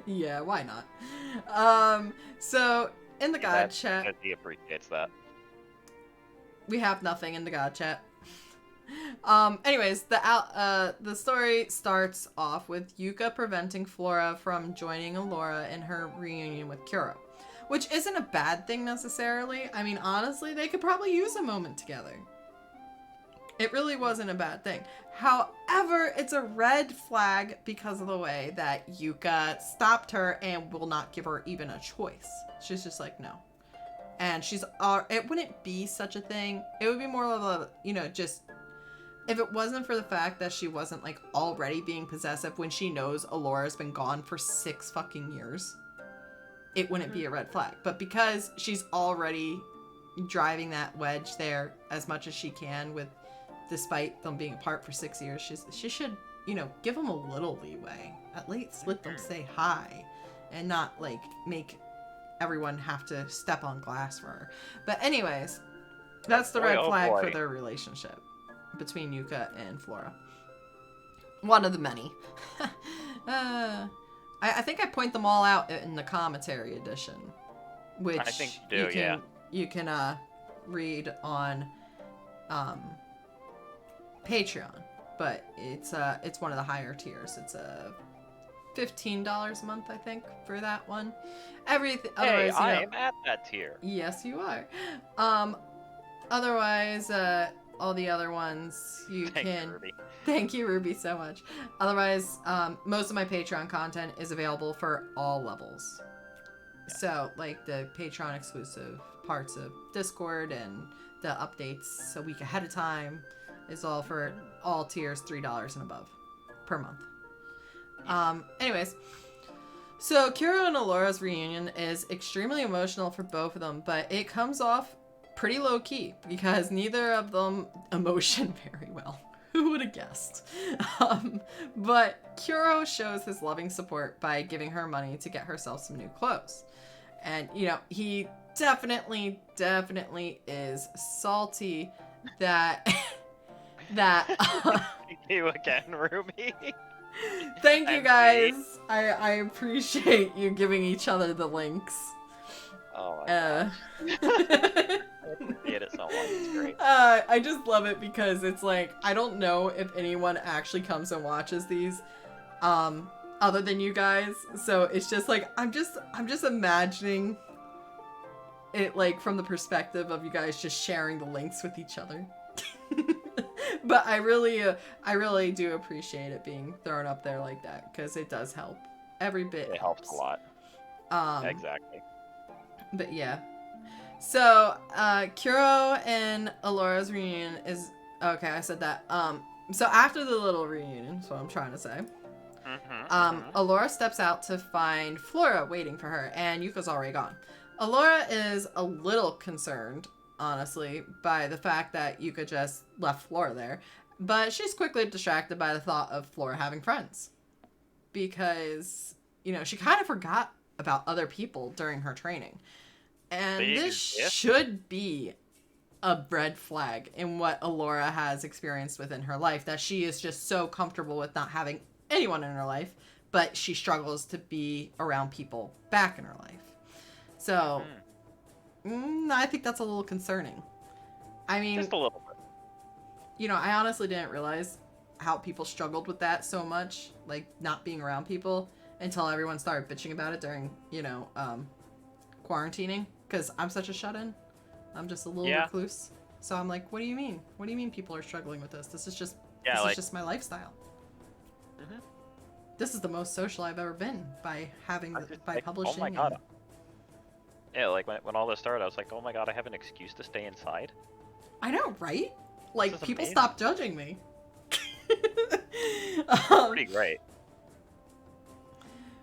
Yeah, why not? So in the God chat, He appreciates that. we have nothing in the God chat. Anyways, the story starts off with Yuka preventing Flora from joining Elora in her reunion with Chiro, which isn't a bad thing necessarily. I mean, honestly, they could probably use a moment together. It really wasn't a bad thing. However, it's a red flag because of the way that Yuka stopped her and will not give her even a choice. She's just like, no. And it wouldn't be such a thing. It would be more of a, you know, just, if it wasn't for the fact that she wasn't, like, already being possessive when she knows Elora's been gone for 6 fucking years. it wouldn't be a red flag. But because she's already driving that wedge there as much as she can, with despite them being apart for 6 years, she should, you know, give them a little leeway. At least let them say hi and not like make everyone have to step on glass for her. But anyways, that's the red flag for their relationship between Yuka and Flora. One of the many. I think I point them all out in the commentary edition, which I think you do, you can read on Patreon, but it's one of the higher tiers. It's $15 a month, I think, for that one. Everything. Hey, otherwise, I am at that tier. Yes, you are. Otherwise, all the other ones you can. Ruby. Thank you, Ruby, so much. Otherwise, most of my Patreon content is available for all levels. Yeah. So, like the Patreon exclusive parts of Discord and the updates a week ahead of time is all for all tiers, $3 and above per month. Anyways, so Chiro and Elora's reunion is extremely emotional for both of them, but it comes off pretty low key because neither of them emotion very well. Who would have guessed? But Chiro shows his loving support by giving her money to get herself some new clothes. And, you know, he definitely is salty that... Thank you again, Ruby. Thank you, guys. I appreciate you giving each other the links. Oh, my gosh. I appreciate it so much. It's great. I just love it because it's like, I don't know if anyone actually comes and watches these, other than you guys. So it's just like, I'm just imagining it like from the perspective of you guys just sharing the links with each other. But I really do appreciate it being thrown up there like that because it does help. Every bit It helps a lot. Exactly. But yeah. So, Chiro and Elora's reunion is... Okay, I said that. So after the little reunion, is what I'm trying to say. Elora steps out to find Flora waiting for her, and Yuka's already gone. Elora is a little concerned, honestly, by the fact that Yuka just left Flora there. But she's quickly distracted by the thought of Flora having friends. Because, you know, she kind of forgot about other people during her training. And this should be a red flag in what Elora has experienced within her life, that she is just so comfortable with not having anyone in her life, but she struggles to be around people back in her life. So, I think that's a little concerning. I mean, just a little bit. You know, I honestly didn't realize how people struggled with that so much, like not being around people, until everyone started bitching about it during, you know, quarantining. Because I'm such a shut-in. I'm just a little recluse. So I'm like, what do you mean? What do you mean people are struggling with this? This is just is just my lifestyle. This is the most social I've ever been by having by publishing. Oh my god. Yeah, like when all this started, I was like, oh my god, I have an excuse to stay inside. I know, right? Like people amazing. Stop judging me. Pretty great.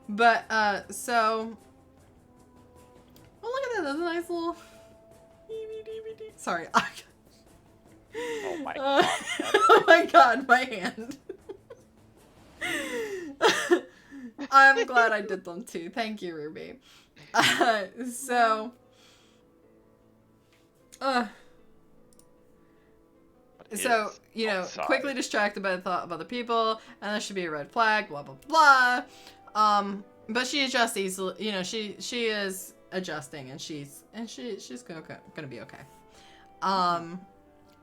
But so. Oh, look at that! That's a nice little. Sorry. Oh my god. Oh my god, my hand. I'm glad I did them too. Thank you, Ruby. So, you know, quickly distracted by the thought of other people, and this should be a red flag, blah, blah, blah. But she adjusts easily, you know, she is adjusting, and she's gonna be okay.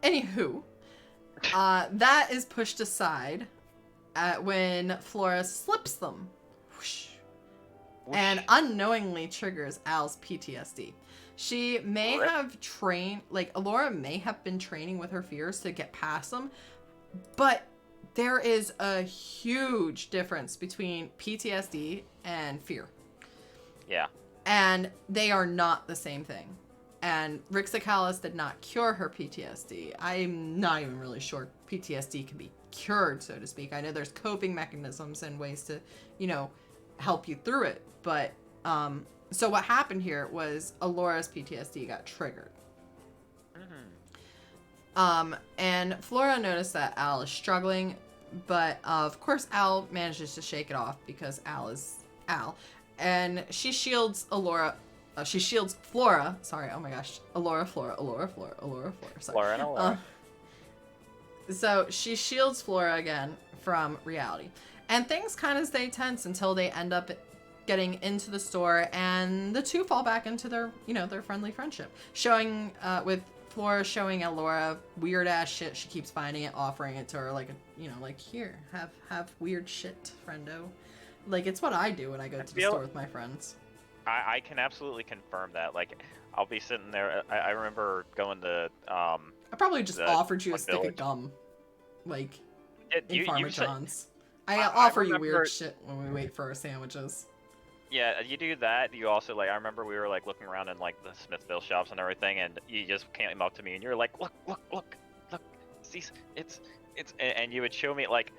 Anywho, that is pushed aside when Flora slips them. Whoosh. And unknowingly triggers Al's PTSD. She may have trained, like, Elora may have been training with her fears to get past them, but there is a huge difference between PTSD and fear. Yeah. And they are not the same thing. And Rixacalis did not cure her PTSD. I'm not even really sure PTSD can be cured, so to speak. I know there's coping mechanisms and ways to, you know, help you through it, but So what happened here was Elora's PTSD got triggered. And Flora noticed that Al is struggling, but of course Al manages to shake it off because Al is Al. And she shields Elora. She shields Flora. Sorry, oh my gosh. Elora, Flora. Sorry. Flora and Elora. So she shields Flora again from reality. And things kind of stay tense until they end up getting into the store, and the two fall back into their, their friendly friendship. Showing, with Flora showing Elora weird ass shit she keeps finding it, offering it to her like here, have weird shit, friendo. Like, it's what I do when I go to the store with my friends. I can absolutely confirm that. Like, I'll be sitting there. I remember going to. I probably just offered you a stick of gum, like in Farmer John's. I offer you weird shit when we wait for our sandwiches. Yeah, you do that. You also, like, I remember we were, like, looking around in, like, the Smithville shops and everything, and you just came up to me, and you're like, look, see, it's, and you would show me, like,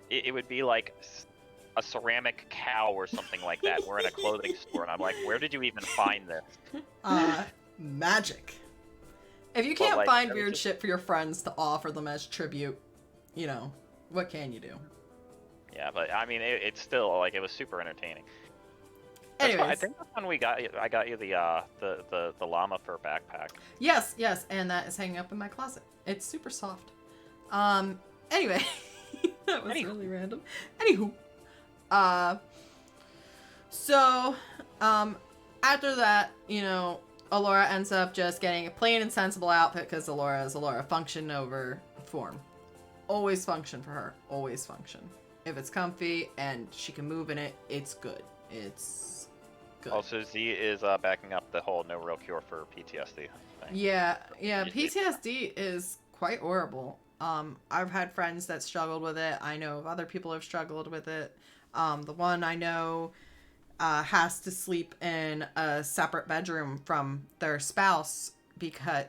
it would be, like, a ceramic cow or something like that. We're in a clothing store, and I'm like, where did you even find this? Magic. If you can't find weird shit for your friends to offer them as tribute, what can you do? Yeah, but, I mean, it's still, like, it was super entertaining. Anyways. I think that's when I got you the llama fur backpack. Yes, and that is hanging up in my closet. It's super soft. Anyway, that was really random. Anywho, so after that, Elora ends up just getting a plain and sensible outfit because Elora is Elora. Function over form. Always function for her. Always function. If it's comfy and she can move in it, it's good. It's good. Also, Z is backing up the whole no real cure for PTSD thing. Yeah. PTSD is quite horrible. I've had friends that struggled with it. I know of other people who have struggled with it. The one I know has to sleep in a separate bedroom from their spouse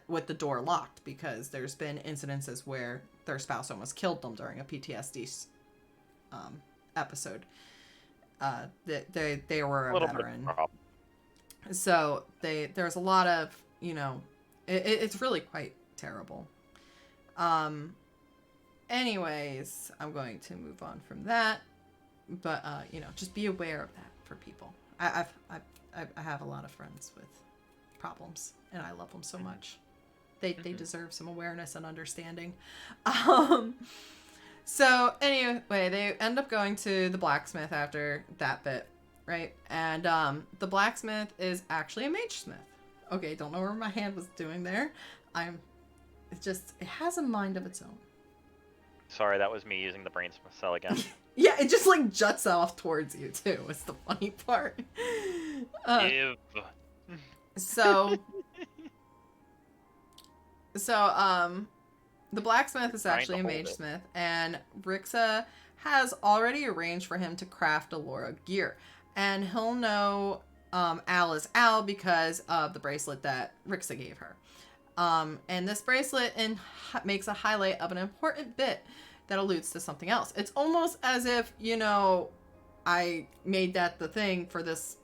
with the door locked because there's been incidences where their spouse almost killed them during a PTSD episode. They were a veteran, so there's a lot of it's really quite terrible. Anyways, I'm going to move on from that, but just be aware of that for people. I have a lot of friends with problems, and I love them so much. They deserve some awareness and understanding. So anyway, they end up going to the blacksmith after that bit, right? And the blacksmith is actually a mage smith. Okay, don't know where my hand was doing there. It has a mind of its own. Sorry, that was me using the brain cell again. Yeah, it just like juts off towards you too. It's the funny part. So the blacksmith is actually a mage smith, and Rixa has already arranged for him to craft Elora gear. And he'll know Al is Al because of the bracelet that Rixa gave her. And this bracelet makes a highlight of an important bit that alludes to something else. It's almost as if, I made that the thing for this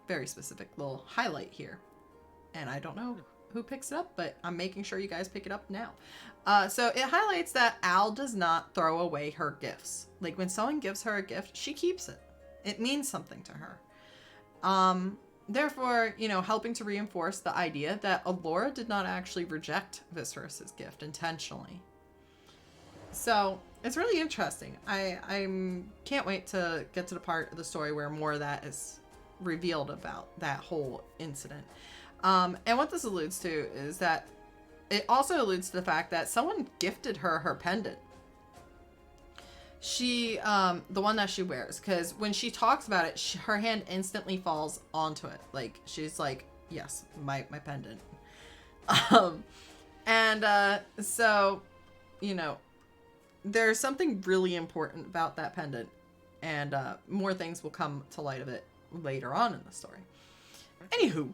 very specific little highlight here. And I don't know who picks it up, but I'm making sure you guys pick it up now. So it highlights that Al does not throw away her gifts. Like, when someone gives her a gift, she keeps it. It means something to her. Therefore, helping to reinforce the idea that Elora did not actually reject Viscerus's gift intentionally. So it's really interesting. I can't wait to get to the part of the story where more of that is revealed about that whole incident. And what this alludes to is that it also alludes to the fact that someone gifted her pendant. She, the one that she wears, because when she talks about it, her hand instantly falls onto it. Like, she's like, yes, my pendant. So, there's something really important about that pendant, and more things will come to light of it later on in the story. Anywho,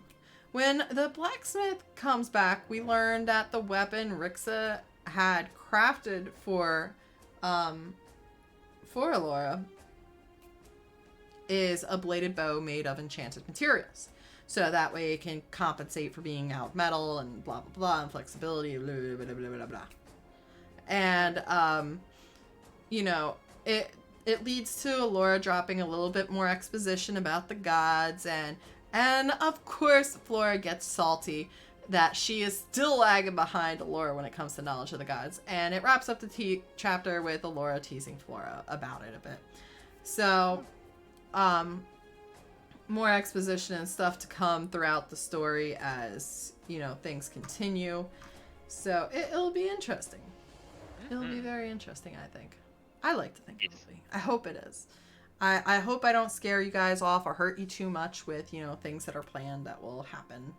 when the blacksmith comes back, we learn that the weapon Rixa had crafted for Elora is a bladed bow made of enchanted materials. So that way it can compensate for being out of metal and blah, blah, blah, and flexibility, blah, blah, blah, blah, blah, blah. And, you know, it leads to Elora dropping a little bit more exposition about the gods, and of course Flora gets salty that she is still lagging behind Elora when it comes to knowledge of the gods, and it wraps up the chapter with Elora teasing Flora about it a bit. So, more exposition and stuff to come throughout the story as, you know, things continue. So it'll be interesting. It'll be very interesting, I think. I like to think it will be. I hope it is. I hope I don't scare you guys off or hurt you too much with, you know, things that are planned that will happen.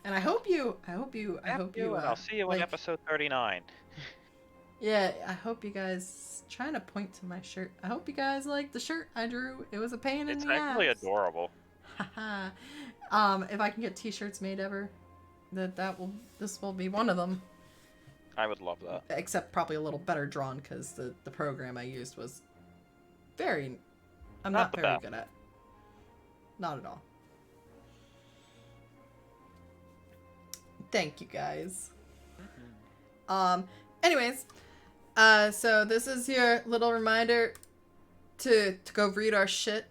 And I hope you. And I'll see you in episode 39. Yeah, I hope you guys, trying to point to my shirt. I hope you guys like the shirt I drew. It was a pain in the ass. It's actually adorable. If I can get t-shirts made ever, this will be one of them. I would love that. Except probably a little better drawn because the program I used was I'm not very good at. Not at all. Thank you guys. Anyways, so this is your little reminder to go read our shit.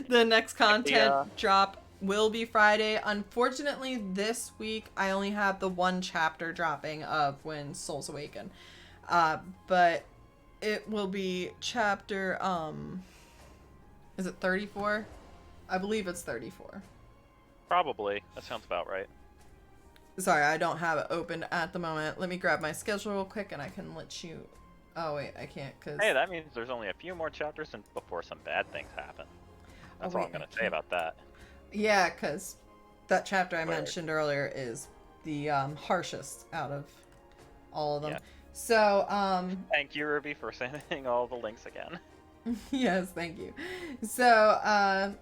The next content drop will be Friday. Unfortunately, this week I only have the one chapter dropping of when Souls Awaken. But it will be chapter, is it 34? I believe it's 34. Probably. That sounds about right. Sorry, I don't have it open at the moment. Let me grab my schedule real quick and I can let you... Oh, wait, I can't because... Hey, that means there's only a few more chapters before some bad things happen. That's all I'm going to say about that. Yeah, because that chapter I mentioned earlier is the harshest out of all of them. Yeah. So, Thank you, Ruby, for sending all the links again. Yes, thank you. So,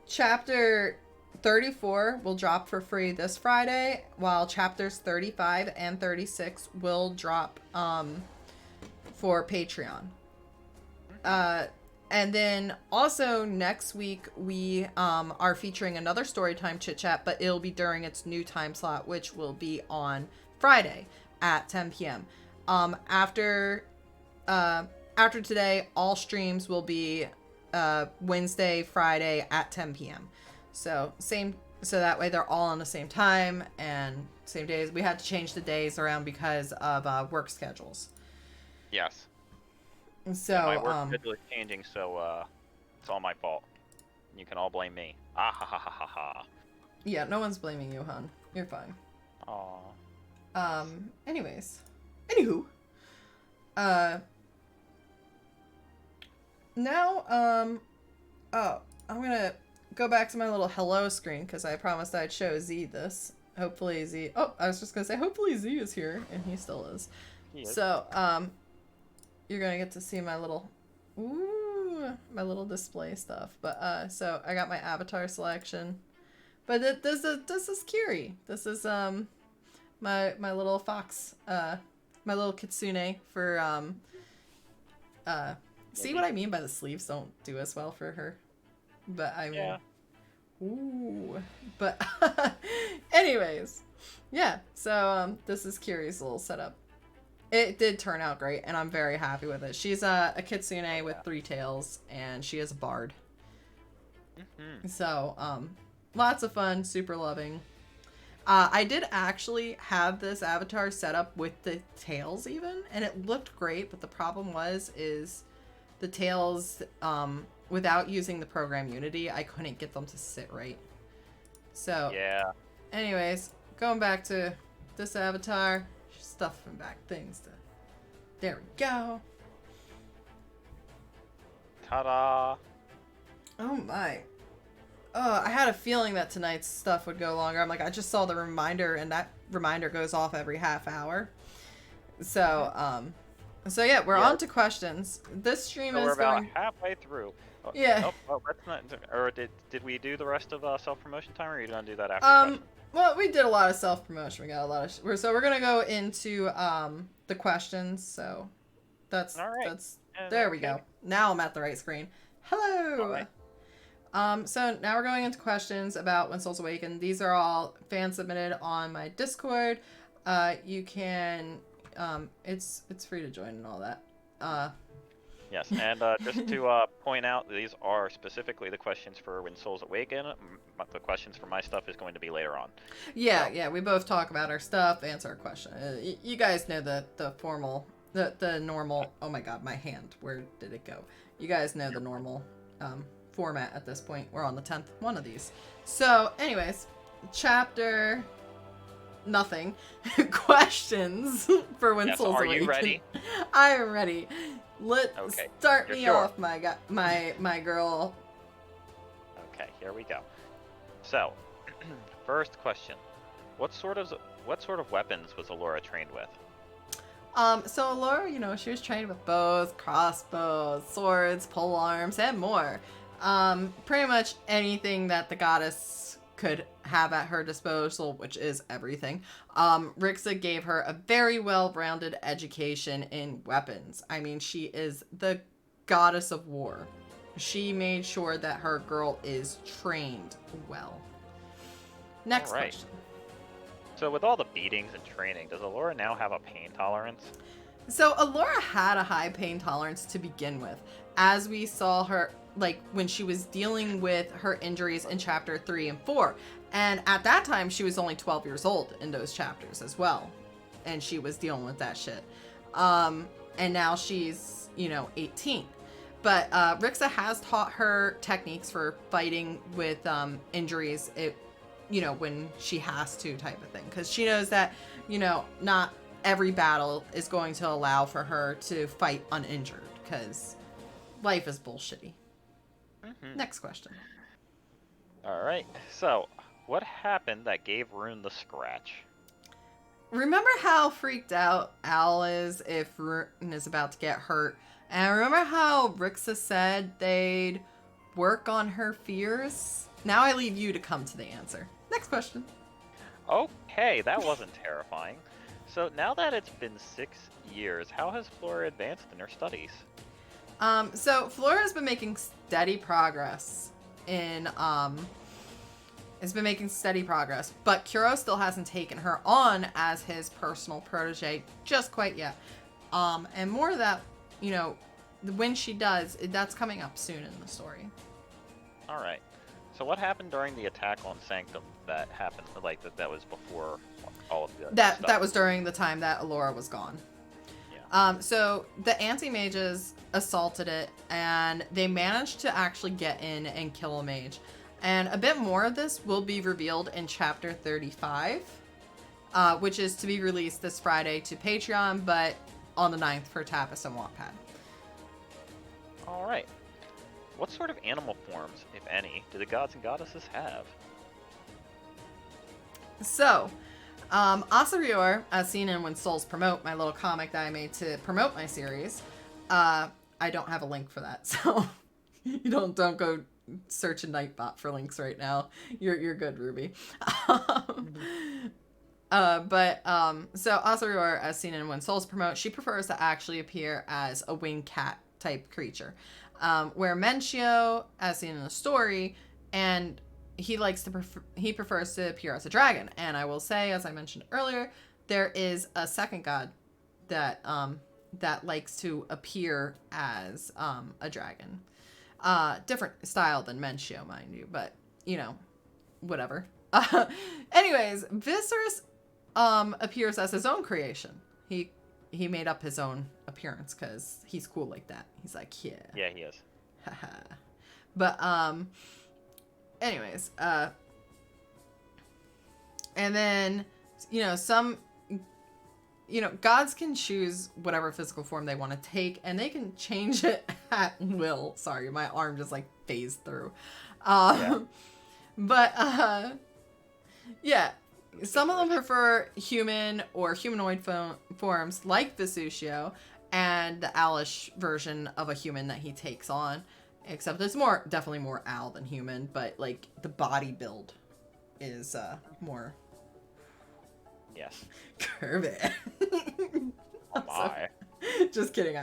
chapter 34 will drop for free this Friday, while chapters 35 and 36 will drop for Patreon. And then also next week we are featuring another Storytime Chit-Chat, but it'll be during its new time slot, which will be on Friday at 10 p.m. After today, all streams will be Wednesday, Friday at 10 p.m. So that way they're all on the same time and same days. We had to change the days around because of work schedules. Yes. So my work schedule is changing, so it's all my fault. You can all blame me. Ah ha ha ha ha ha. Yeah, no one's blaming you, hon. You're fine. Aww. Anywho. Now, I'm gonna go back to my little hello screen because I promised I'd show Z this. Hopefully Z... Oh, I was just gonna say, hopefully Z is here, and he still is. Yes. So, you're gonna get to see my little... Ooh, my little display stuff. But, so, I got my avatar selection. But this is Kiri. This is, my little fox, my little kitsune for, see what I mean by the sleeves don't do as well for her. But I mean... Yeah. Ooh. But, anyways. Yeah, so, this is Kiri's little setup. It did turn out great, and I'm very happy with it. She's a kitsune with 3 tails, and she is a bard. Mm-hmm. So, lots of fun, super loving. I did actually have this avatar set up with the tails even, and it looked great, but the problem is the tails, without using the program Unity, I couldn't get them to sit right. So, yeah. Anyways, going back to this avatar, stuffing back things to... There we go. Ta-da! Oh my. Oh, I had a feeling that tonight's stuff would go longer. I'm like, I just saw the reminder, and that reminder goes off every half hour. So, so yeah, we're on to questions. This stream is we're about going... halfway through. Oh, yeah. Oh, that's not... Or did we do the rest of self-promotion time, or are you gonna do that after questions? Well, we did a lot of self-promotion. We got a lot of... So we're gonna go into, the questions, so... That's There we Okay. go. Now I'm at the right screen. Hello. All right. So now we're going into questions about When Souls Awaken. These are all fan submitted on my Discord. You can, it's free to join and all that. Yes, and just to point out, these are specifically the questions for When Souls Awaken. The questions for my stuff is going to be later on. Yeah, we both talk about our stuff, answer our question. You guys know the formal, the normal. Oh my God, my hand. Where did it go? You guys know the normal format at this point. We're on the 10th one of these. So, anyways, chapter nothing questions for When Souls Awaken. Are you ready? I am ready. Let's start me sure? off, my girl. Okay, here we go. So, first question: What sort of weapons was Elora trained with? So Elora, she was trained with bows, crossbows, swords, pole arms, and more. Pretty much anything that the goddess could have at her disposal, which is everything. Rixa gave her a very well-rounded education in weapons. I mean, she is the goddess of war. She made sure that her girl is trained well. Next question. So with all the beatings and training, does Elora now have a pain tolerance? So Elora had a high pain tolerance to begin with, as we saw her, like, when she was dealing with her injuries in chapter 3 and 4. And at that time, she was only 12 years old in those chapters as well. And she was dealing with that shit. And now she's, 18. But Rixa has taught her techniques for fighting with injuries, when she has to, type of thing. Because she knows that, not every battle is going to allow for her to fight uninjured. Because life is bullshitty. Mm-hmm. Next question. All right. So, what happened that gave Rune the scratch? Remember how freaked out Al is if Rune is about to get hurt? And remember how Rixa said they'd work on her fears? Now I leave you to come to the answer. Next question. Okay, that wasn't terrifying. So now that it's been 6 years, how has Flora advanced in her studies? So Flora's been making steady progress but Chiro still hasn't taken her on as his personal protege just quite yet. And more of that, when she does, that's coming up soon in the story. All right. So what happened during the attack on Sanctum that happened, that was before all of the stuff? That was during the time that Elora was gone. Yeah. So the anti-mages assaulted it, and they managed to actually get in and kill a mage. And a bit more of this will be revealed in chapter 35, which is to be released this Friday to Patreon, but on the 9th for Tapas and Wattpad. All right. What sort of animal forms, if any, do the gods and goddesses have? So, Asarior, as seen in When Souls Promote, my little comic that I made to promote my series, I don't have a link for that, so you don't go search a Nightbot for links right now. You're good, Ruby. So Asarior, as seen in When Souls Promote, she prefers to actually appear as a winged cat type creature. Where Mencio, as seen in the story, and he prefers to appear as a dragon. And I will say, as I mentioned earlier, there is a second god that likes to appear as a dragon. Different style than Mencio, mind you, but whatever. Anyways, Viserys appears as his own creation. He made up his own appearance because he's cool like that. He's like, yeah. Yeah, he is. But, anyways, and then, gods can choose whatever physical form they want to take, and they can change it at will. Sorry, my arm just, phased through. But, yeah. Some of them prefer human or humanoid forms like Vesucio and the owlish version of a human that he takes on. Except it's definitely more owl than human, but the body build is more. Yes. Curve it. Oh my. Just kidding.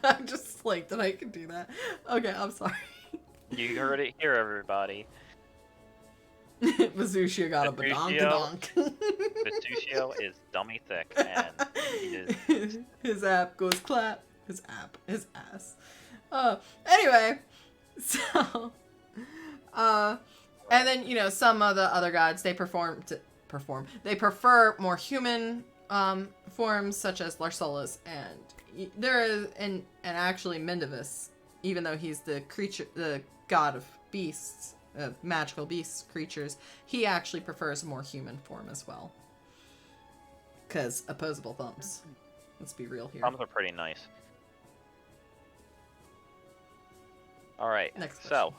I'm just like that I can do that. Okay, I'm sorry. You heard it here, everybody. Vesushia got a badonk-a-donk. Vespuccio is dummy thick, and he is... His app goes clap. His ass. Anyway, so, and then, you know, some of the other gods, they they prefer more human forms, such as Larsola's, and there is, and actually Mindivus, even though he's the god of beasts, magical beasts, creatures, he actually prefers a more human form as well. Because opposable thumbs. Let's be real here. Thumbs are pretty nice. Alright, Next so,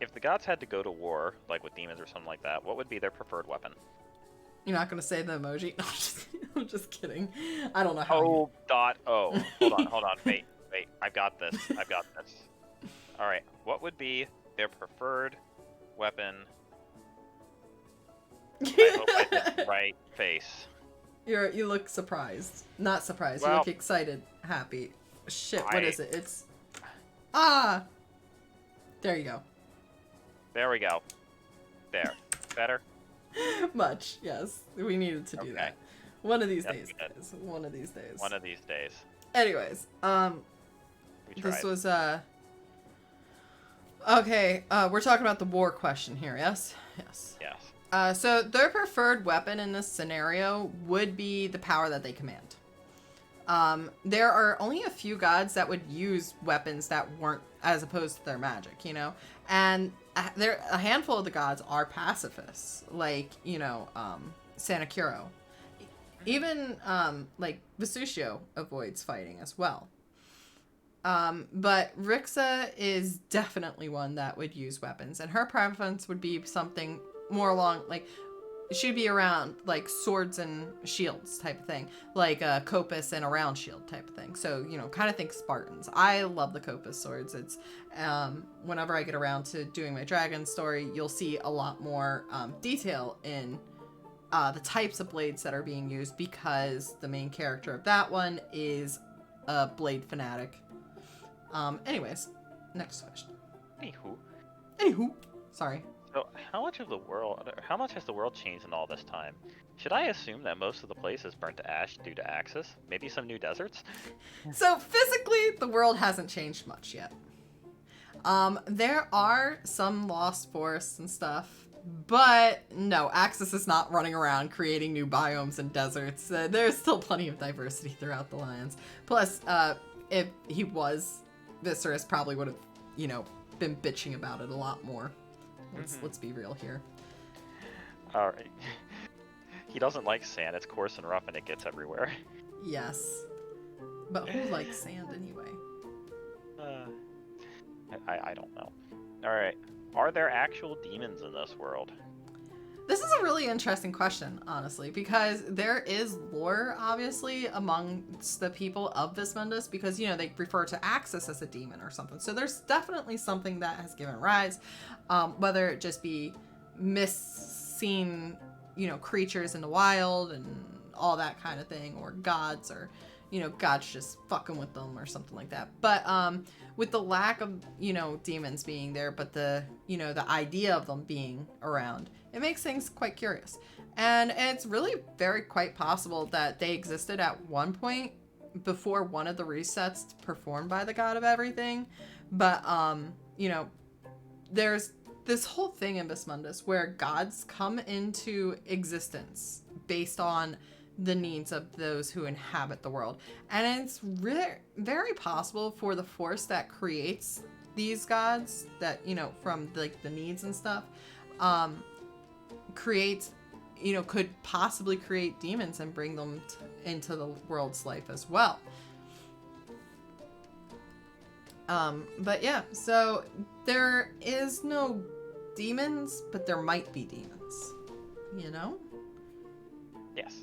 if the gods had to go to war, like with demons or something like that, what would be their preferred weapon? You're not going to say the emoji? No, I'm just kidding. I don't know how. O.O. Hold on, wait, I've got this. Alright, what would be their preferred weapon? I hope I did the right face. You look surprised. Not surprised. Well, you look excited. Happy. Shit, what is it? It's... Ah! There you go. There we go. There. Better? Much, yes. We needed to do that. One of these days, guys. One of these days. One of these days. Anyways, this was, okay, we're talking about the war question here, yes? Yes. Yes. So their preferred weapon in this scenario would be the power that they command. There are only a few gods that would use weapons that weren't as opposed to their magic, you know? And a handful of the gods are pacifists, like, you know, Chiro. Even, like, Vespuccio avoids fighting as well. But Rixa is definitely one that would use weapons, and her preference would be something more along, like, she'd be around, like, swords and shields type of thing, like a Copus and a round shield type of thing. So, you know, kind of think Spartans. I love the Copus swords. It's, whenever I get around to doing my dragon story, you'll see a lot more detail in the types of blades that are being used, because the main character of that one is a blade fanatic. Anyways, next question. Anywho. Sorry. So, how much has the world changed in all this time? Should I assume that most of the place is burnt to ash due to Axis? Maybe some new deserts? So, physically, the world hasn't changed much yet. There are some lost forests and stuff, but no, Axis is not running around creating new biomes and deserts. There's still plenty of diversity throughout the lands. Plus, if he was, Viserys probably would have, you know, been bitching about it a lot more. Let's be real here. Alright. He doesn't like sand. It's coarse and rough and it gets everywhere. Yes. But who likes sand anyway? I don't know. Alright. Are there actual demons in this world? This is a really interesting question, honestly, because there is lore, obviously, amongst the people of Vismundus, because, you know, they refer to Axis as a demon or something. So there's definitely something that has given rise, whether it just be misseen, you know, creatures in the wild and all that kind of thing, or gods, or, you know, gods just fucking with them or something like that. But with the lack of, you know, demons being there, but the, you know, the idea of them being around, it makes things quite curious. And it's really quite possible that they existed at one point before one of the resets performed by the god of everything. But, you know, there's this whole thing in Vismundus where gods come into existence based on the needs of those who inhabit the world. And it's very possible for the force that creates these gods, that, you know, from like the needs and stuff, creates, you know, could possibly create demons and bring them into the world's life as well. But yeah, so there is no demons, but there might be demons, you know? Yes.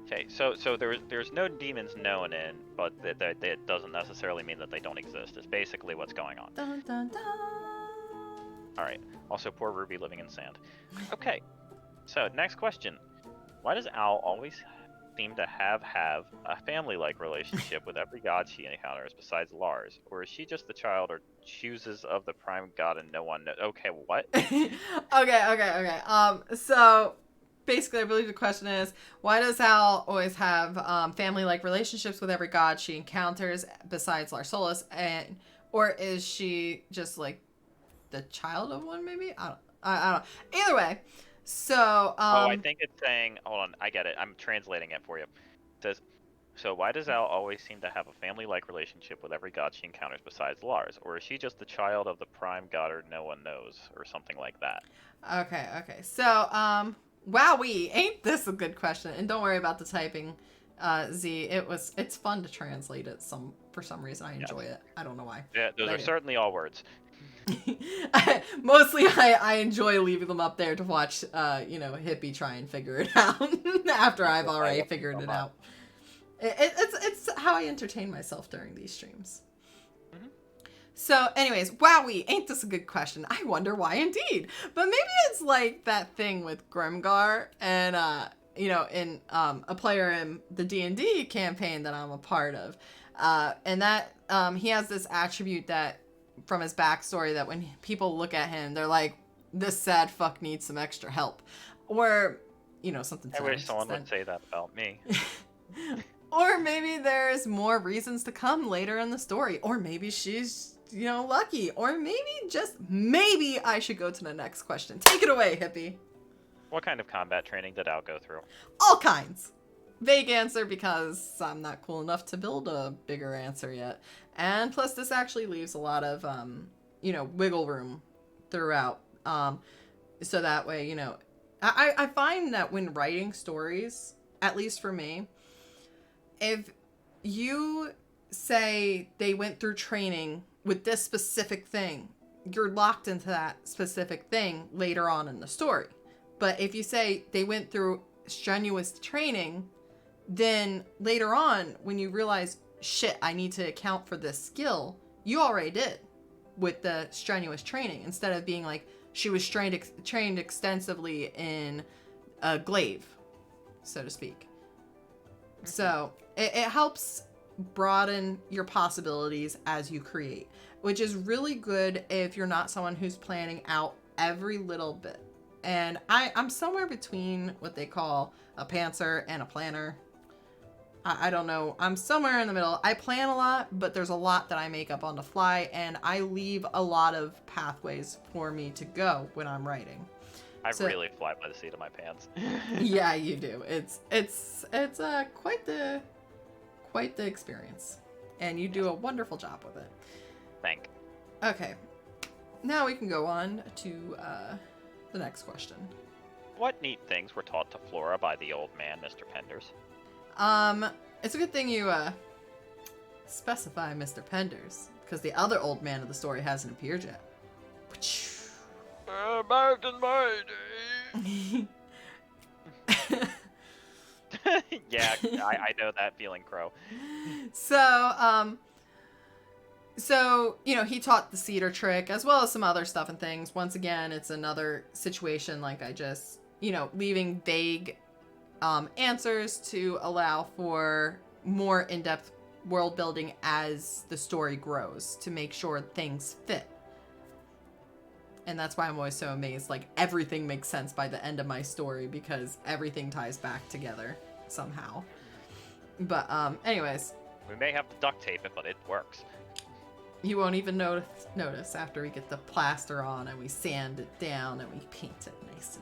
Okay, so there's no demons known in, but that doesn't necessarily mean that they don't exist. It's basically what's going on. Dun, dun, dun. Alright, also poor Ruby living in sand. Okay, so next question. Why does Al always seem to have a family-like relationship with every god she encounters besides Lars? Or is she just the child or chooses of the prime god and no one knows? Okay, what? Okay. So basically, I believe the question is, why does Al always have family-like relationships with every god she encounters besides Lars Solus, or is she just like the child of one? Maybe I don't know. Either way, so I think it's saying. Hold on, I get it. I'm translating it for you. It says, so why does Al always seem to have a family-like relationship with every god she encounters besides Lars? Or is she just the child of the prime god or no one knows? Or something like that. Okay. So wowee, ain't this a good question? And don't worry about the typing, Z. It's fun to translate it. For some reason I enjoy it. I don't know why. Yeah, those are certainly all words. Mostly I enjoy leaving them up there to watch Hippie try and figure it out after I've already figured it out. It's how I entertain myself during these streams. Mm-hmm. So anyways, wowee, ain't this a good question? I wonder why indeed. But maybe it's like that thing with Grimgar and in a player in the D&D campaign that I'm a part of. And that he has this attribute that from his backstory that when people look at him, they're like, this sad fuck needs some extra help. Or, something. I wish someone would say that about me. Or maybe there's more reasons to come later in the story. Or maybe she's, lucky. Or maybe I should go to the next question. Take it away, Hippie. What kind of combat training did Al go through? All kinds. Vague answer because I'm not cool enough to build a bigger answer yet. And plus this actually leaves a lot of, wiggle room throughout. So that way, I find that when writing stories, at least for me, if you say they went through training with this specific thing, you're locked into that specific thing later on in the story. But if you say they went through strenuous training, then later on, when you realize, shit, I need to account for this skill, you already did with the strenuous training. Instead of being like, she was trained extensively in a glaive, so to speak. Mm-hmm. So it helps broaden your possibilities as you create, which is really good if you're not someone who's planning out every little bit. And I'm somewhere between what they call a pantser and a planner. I don't know. I'm somewhere in the middle. I plan a lot, but there's a lot that I make up on the fly, and I leave a lot of pathways for me to go when I'm writing. I really fly by the seat of my pants. Yeah, you do. It's quite the experience, and you do a wonderful job with it. Thank. Okay, now we can go on to the next question. What neat things were taught to Flora by the old man, Mr. Penders? It's a good thing you specify Mr. Penders, because the other old man of the story hasn't appeared yet. Back in my day. Yeah, I know that feeling, Crow. So he taught the cedar trick as well as some other stuff and things. Once again, it's another situation like I just, leaving vague answers to allow for more in-depth world building as the story grows to make sure things fit. And that's why I'm always so amazed. Like, everything makes sense by the end of my story because everything ties back together somehow. But, anyways. We may have to duct tape it, but it works. You won't even notice after we get the plaster on and we sand it down and we paint it nice.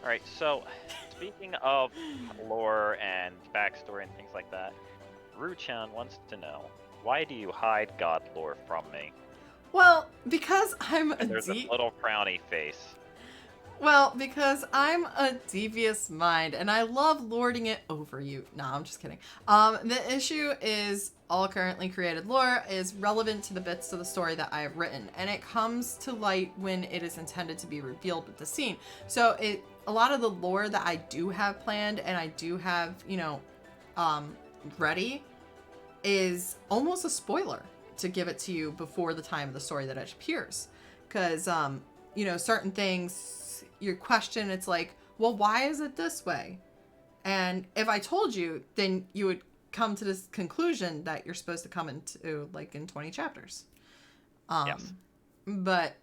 Alright, so, speaking of lore and backstory and things like that, Ru-chan wants to know, why do you hide god lore from me? Well, because I'm There's a little frowny face. Well, because I'm a devious mind and I love lording it over you. Nah, I'm just kidding. The issue is all currently created lore is relevant to the bits of the story that I have written, and it comes to light when it is intended to be revealed with the scene. So a lot of the lore that I do have planned and I do have, ready is almost a spoiler to give it to you before the time of the story that it appears. Because, certain things, your question, it's like, well, why is it this way? And if I told you, then you would come to this conclusion that you're supposed to come into, like, in 20 chapters. Yes. But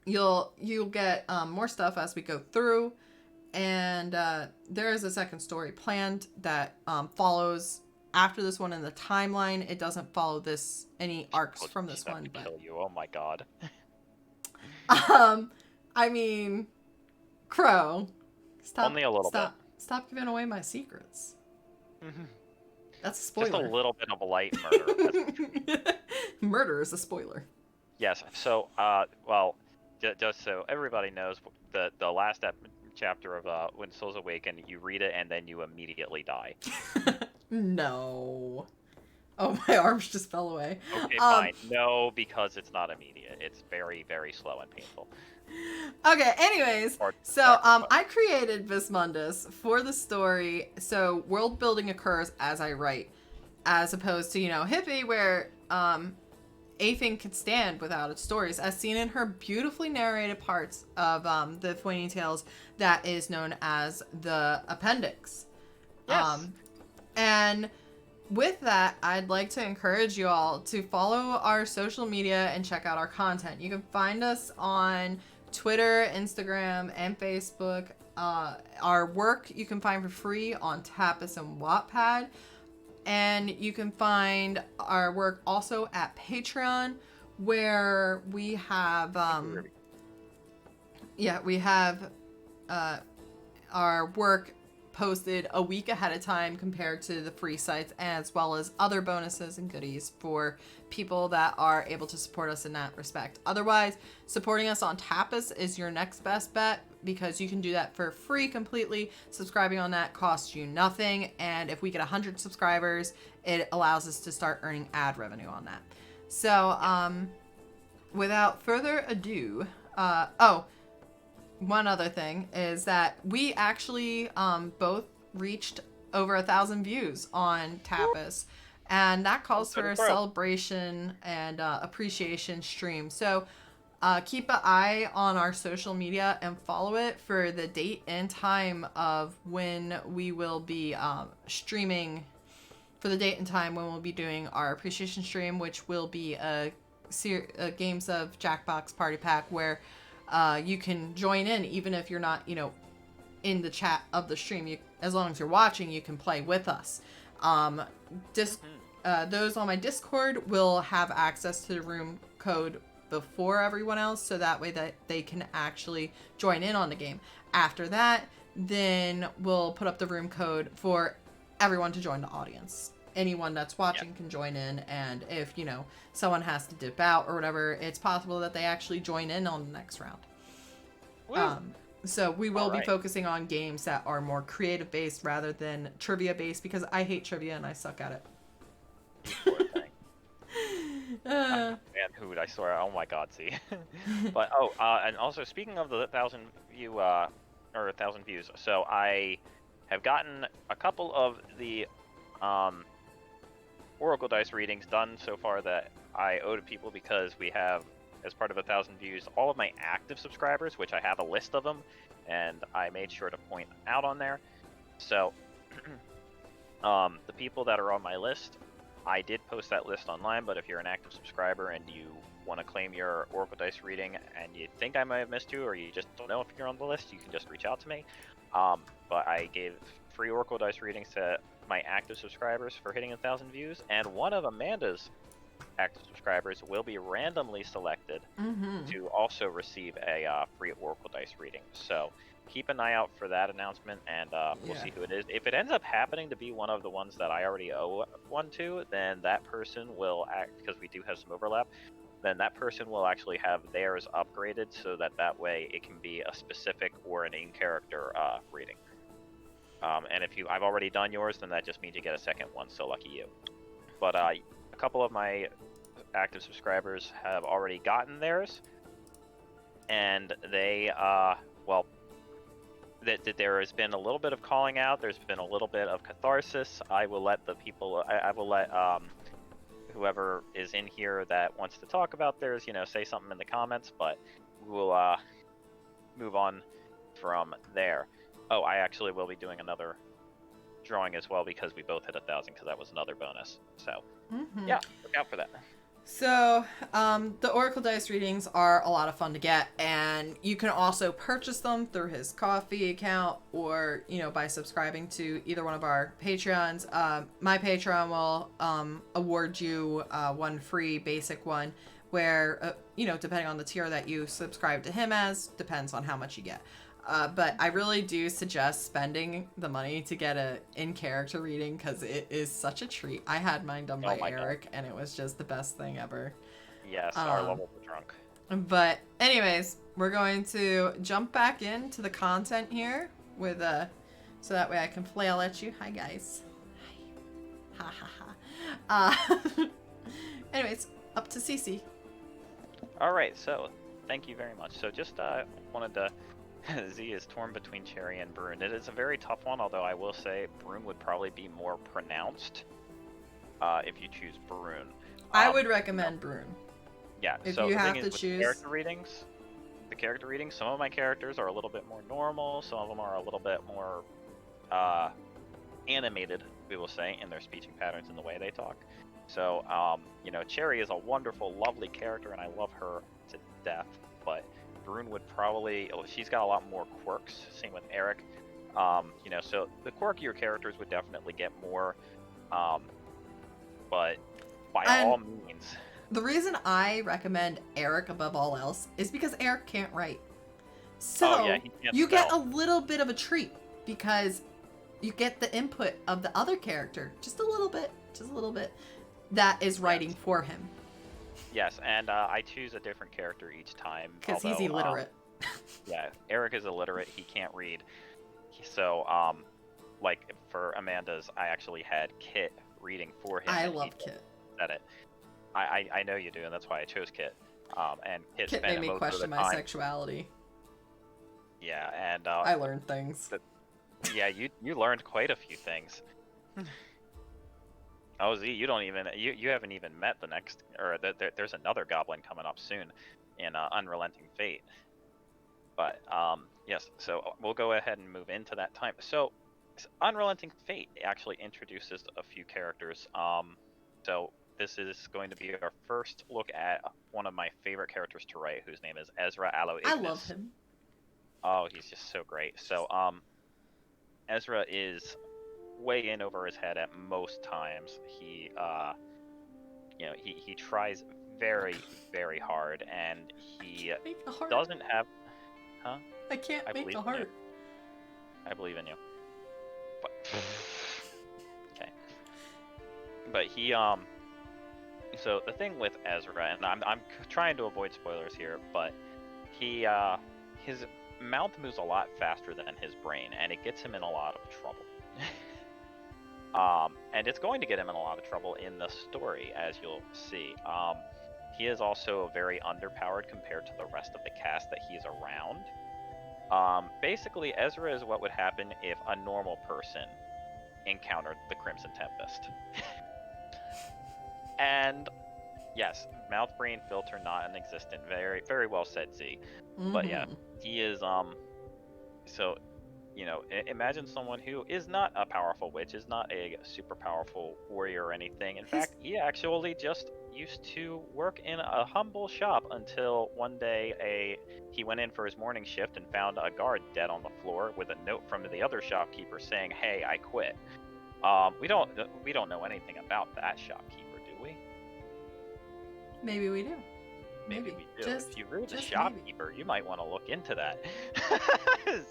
you'll get more stuff as we go through. And there is a second story planned that follows after this one in the timeline. It doesn't follow any arcs from this one, but kill you. Oh my god. I mean, Crow, stop. Only a little bit. Stop giving away my secrets. That's a spoiler. Just a little bit of a light murder. Murder is a spoiler. Yes. So, well, just so everybody knows, the last chapter of When Souls Awaken, you read it and then you immediately die. No. Oh, my arms just fell away. Okay, fine. No, because it's not immediate. It's very, very slow and painful. Okay, anyways, so I created Vismundus for the story, so world building occurs as I write, as opposed to, Hippie, where Athing could stand without its stories, as seen in her beautifully narrated parts of the Aphuanian Tales that is known as the Appendix. Yes. And with that, I'd like to encourage you all to follow our social media and check out our content. You can find us on Twitter, Instagram, and Facebook. Our work you can find for free on Tapas and Wattpad. And you can find our work also at Patreon, where we have our work posted a week ahead of time compared to the free sites, as well as other bonuses and goodies for people that are able to support us in that respect. Otherwise, supporting us on Tapas is your next best bet, because you can do that for free completely. Subscribing on that costs you nothing, and if we get 100 subscribers, it allows us to start earning ad revenue on that. So without further ado, one other thing is that we actually both reached over 1,000 views on Tapas, and that calls for a celebration and appreciation stream. So keep an eye on our social media and follow it for the date and time of when we will be streaming, for the date and time when we'll be doing our appreciation stream, which will be a Games of Jackbox Party Pack, where you can join in even if you're not, in the chat of the stream. As long as you're watching, you can play with us. Those on my Discord will have access to the room code before everyone else, so that way that they can actually join in on the game. After that, then we'll put up the room code for everyone to join the audience. Anyone that's watching can join in, and if, someone has to dip out or whatever, it's possible that they actually join in on the next round. So we will be focusing on games that are more creative based rather than trivia based, because I hate trivia and I suck at it. Poor thing. Man, hoot, I swear. Oh my god, see. But and also speaking of the 1,000 views, so I have gotten a couple of the Oracle dice readings done so far that I owe to people, because we have, as part of 1,000 views, all of my active subscribers, which I have a list of them, and I made sure to point out on there. So the people that are on my list, I did post that list online, but if you're an active subscriber and you want to claim your Oracle dice reading and you think I might have missed you, or you just don't know if you're on the list, you can just reach out to me. But I gave free Oracle dice readings to my active subscribers for hitting 1,000 views, and one of Amanda's active subscribers will be randomly selected to also receive a free Oracle dice reading. So keep an eye out for that announcement, and we'll see who it is. If it ends up happening to be one of the ones that I already owe one to, then that person will act, because we do have some overlap, then that person will actually have theirs upgraded, so that way it can be a specific or an in-character reading. And if I've already done yours, then that just means you get a second one, so lucky you. But a couple of my active subscribers have already gotten theirs, and they, there has been a little bit of calling out, there's been a little bit of catharsis. I will let the people, I will let whoever is in here that wants to talk about theirs, say something in the comments, but we'll move on from there. Oh, I actually will be doing another drawing as well because we both hit 1,000 because that was another bonus. So yeah, look out for that. So, the Oracle Dice readings are a lot of fun to get, and you can also purchase them through his Ko-fi account or, by subscribing to either one of our Patreons. My Patreon will award you one free basic one where, depending on the tier that you subscribe to him as, depends on how much you get. But I really do suggest spending the money to get a in-character reading because it is such a treat. I had mine done by Eric, God. And it was just the best thing ever. Yes, our levels are drunk. But anyways, we're going to jump back into the content here with so that way I can flail at you. Hi guys. Hi. Ha ha ha. Anyways, up to Cece. All right, so thank you very much. So just wanted to. Z is torn between Cherry and Brune. It is a very tough one, although I will say Brune would probably be more pronounced if you choose Brune. I would recommend Brune. Yeah, if so you the have thing to is, choose the character readings, some of my characters are a little bit more normal, some of them are a little bit more animated, we will say, in their speech and patterns and the way they talk. So, Cherry is a wonderful, lovely character, and I love her to death, but Brune would probably, she's got a lot more quirks, same with Eric. So the quirkier characters would definitely get more, but by all means. The reason I recommend Eric above all else is because Eric can't write. So you get a little bit of a treat because you get the input of the other character, just a little bit, that is writing for him. Yes, and I choose a different character each time. Because he's illiterate. Yeah, Eric is illiterate. He can't read. So, like for Amanda's, I actually had Kit reading for him. I love Kit. Said it. I know you do, and that's why I chose Kit. And Kit made me question my sexuality. Yeah, and I learned things. Yeah, you learned quite a few things. Oh, Z, you haven't even met the next, or there's another goblin coming up soon in Unrelenting Fate. But, yes, so we'll go ahead and move into that time. So, Unrelenting Fate actually introduces a few characters. So this is going to be our first look at one of my favorite characters to write, whose name is Ezra Aloe Ignis. I love him. Oh, he's just so great. So, Ezra is way in over his head at most times. He tries very, very hard, and he doesn't have. Huh? I can't make a heart. I believe in you. But okay. But he So the thing with Ezra, and I'm trying to avoid spoilers here, but he his mouth moves a lot faster than his brain, and it gets him in a lot of trouble. And it's going to get him in a lot of trouble in the story, as you'll see. He is also very underpowered compared to the rest of the cast that he's around. Basically, Ezra is what would happen if a normal person encountered the Crimson Tempest. And yes, mouth brain filter not inexistent. Very, very well said, Z. Mm-hmm. But yeah, he is so, imagine someone who is not a powerful witch, is not a super powerful warrior or anything. In fact, he actually just used to work in a humble shop until one day he went in for his morning shift and found a guard dead on the floor with a note from the other shopkeeper saying, "Hey, I quit." We don't know anything about that shopkeeper, do we? Maybe we do. Maybe we do. If you read the shopkeeper, you might want to look into that.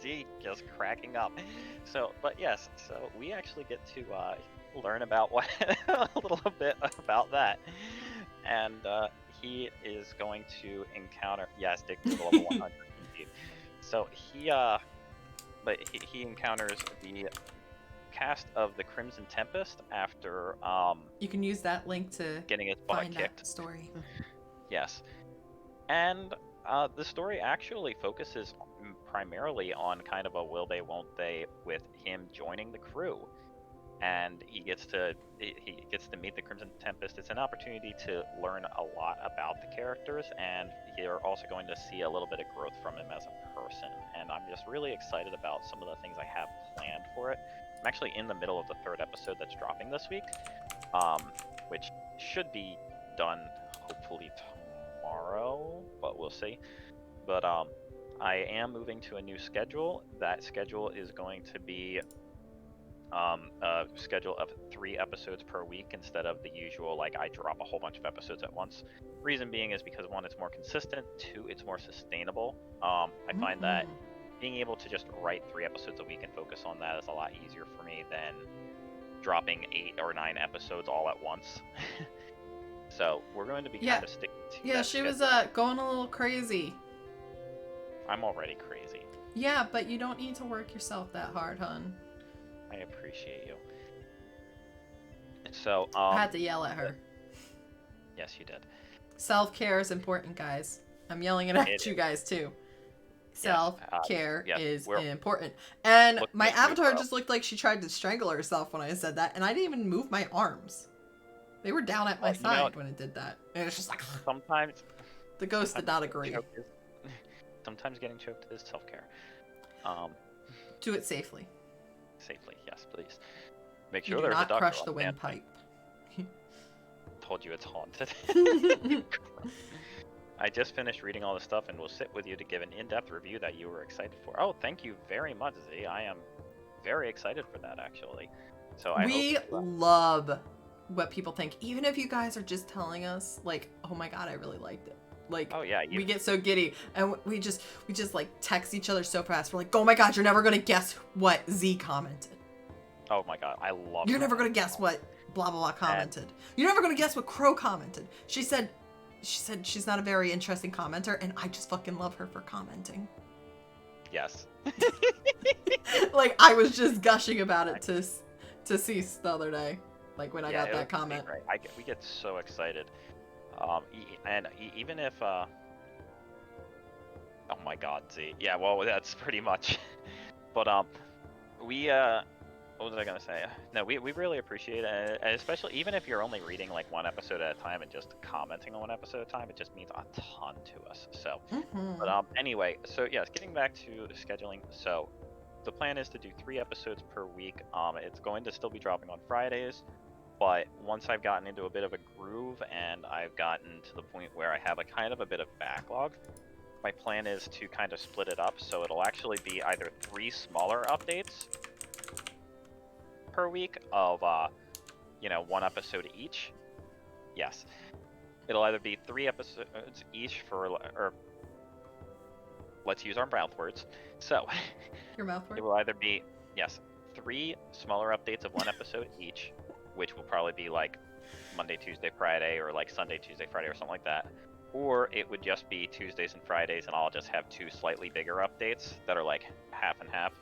Z just cracking up. So, but yes, so we actually get to learn about a little bit about that, and he is going to encounter. Yes, dig to level 100 indeed. So he encounters the cast of the Crimson Tempest after you can use that link to getting his butt kicked. That story. Yes. And the story actually focuses primarily on kind of a will they, won't they with him joining the crew. and he gets to meet the Crimson Tempest. It's an opportunity to learn a lot about the characters, and you're also going to see a little bit of growth from him as a person. And I'm just really excited about some of the things I have planned for it. I'm actually in the middle of the 3rd episode that's dropping this week, which should be done hopefully tomorrow, but we'll see. But I am moving to a new schedule. That schedule is going to be a schedule of 3 episodes per week instead of the usual, like, I drop a whole bunch of episodes at once. Reason being is because 1, it's more consistent, 2, it's more sustainable. I find that being able to just write 3 episodes a week and focus on that is a lot easier for me than dropping 8 or 9 episodes all at once. So we're going to be kind of sticking to that she was schedule. going a little crazy. I'm already crazy. Yeah, but you don't need to work yourself that hard, hun. I appreciate you. So I had to yell at her. Yes, you did. Self-care is important, guys. I'm yelling it at you guys too. Self-care is important. And my avatar just looked like she tried to strangle herself when I said that, and I didn't even move my arms. They were down at my side when it did that. And it's just like... Sometimes... The ghost did not agree. Sometimes getting choked is self-care. Do it safely. Safely, yes, please. Make sure there's a doctor. Do not crush the standby. windpipe. Told you it's haunted. I just finished reading all the stuff and will sit with you to give an in-depth review that you were excited for. Oh, thank you very much, Z. I am very excited for that, actually. So we love what people think, even if you guys are just telling us, like, oh my god, I really liked it. Like, oh yeah, we get so giddy, and we just like text each other so fast. We're like, oh my god, you're never gonna guess what Z commented. Oh my god, I love. You're never gonna guess what blah blah blah commented. You're never gonna guess what Crow commented. She said she's not a very interesting commenter, and I just fucking love her for commenting. Yes. Like, I was just gushing about it to Cease the other day, like when I got that comment. Right. We get so excited. Even if oh my god, Z. Yeah, well, that's pretty much. But we what was I gonna say? No, we really appreciate it, and especially even if you're only reading like 1 episode at a time and just commenting on 1 episode at a time, it just means a ton to us. So, but anyway, so yes, getting back to the scheduling. So, the plan is to do 3 episodes per week. It's going to still be dropping on Fridays. But once I've gotten into a bit of a groove and I've gotten to the point where I have a kind of a bit of backlog, my plan is to kind of split it up. So it'll actually be either 3 smaller updates per week of, 1 episode each. Yes. It'll either be 3 episodes each or let's use our mouth words. So your mouth words? It will either be, 3 smaller updates of 1 episode each, which will probably be like Monday, Tuesday, Friday, or like Sunday, Tuesday, Friday, or something like that. Or it would just be Tuesdays and Fridays, and I'll just have 2 slightly bigger updates that are like half and half.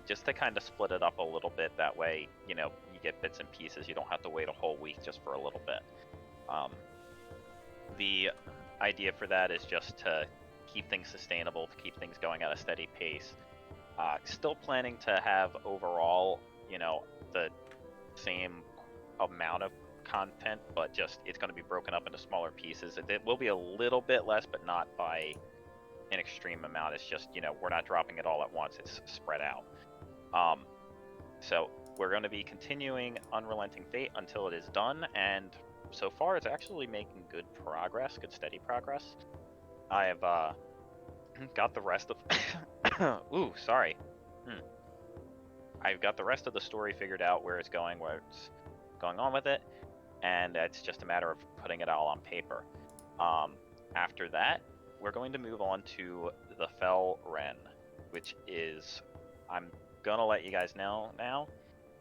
Just to kind of split it up a little bit. That way, you get bits and pieces. You don't have to wait a whole week just for a little bit. The idea for that is just to keep things sustainable, to keep things going at a steady pace. Still planning to have overall, the same amount of content, but just it's going to be broken up into smaller pieces. It will be a little bit less, but not by an extreme amount. It's just, we're not dropping it all at once. It's spread out. So we're going to be continuing Unrelenting Fate until it is done, and so far it's actually making good progress, good steady progress. I have got the rest of ooh, sorry. I've got the rest of the story figured out, where it's going on with it, and it's just a matter of putting it all on paper. After that, we're going to move on to the Fell Wren, which is, I'm gonna let you guys know now,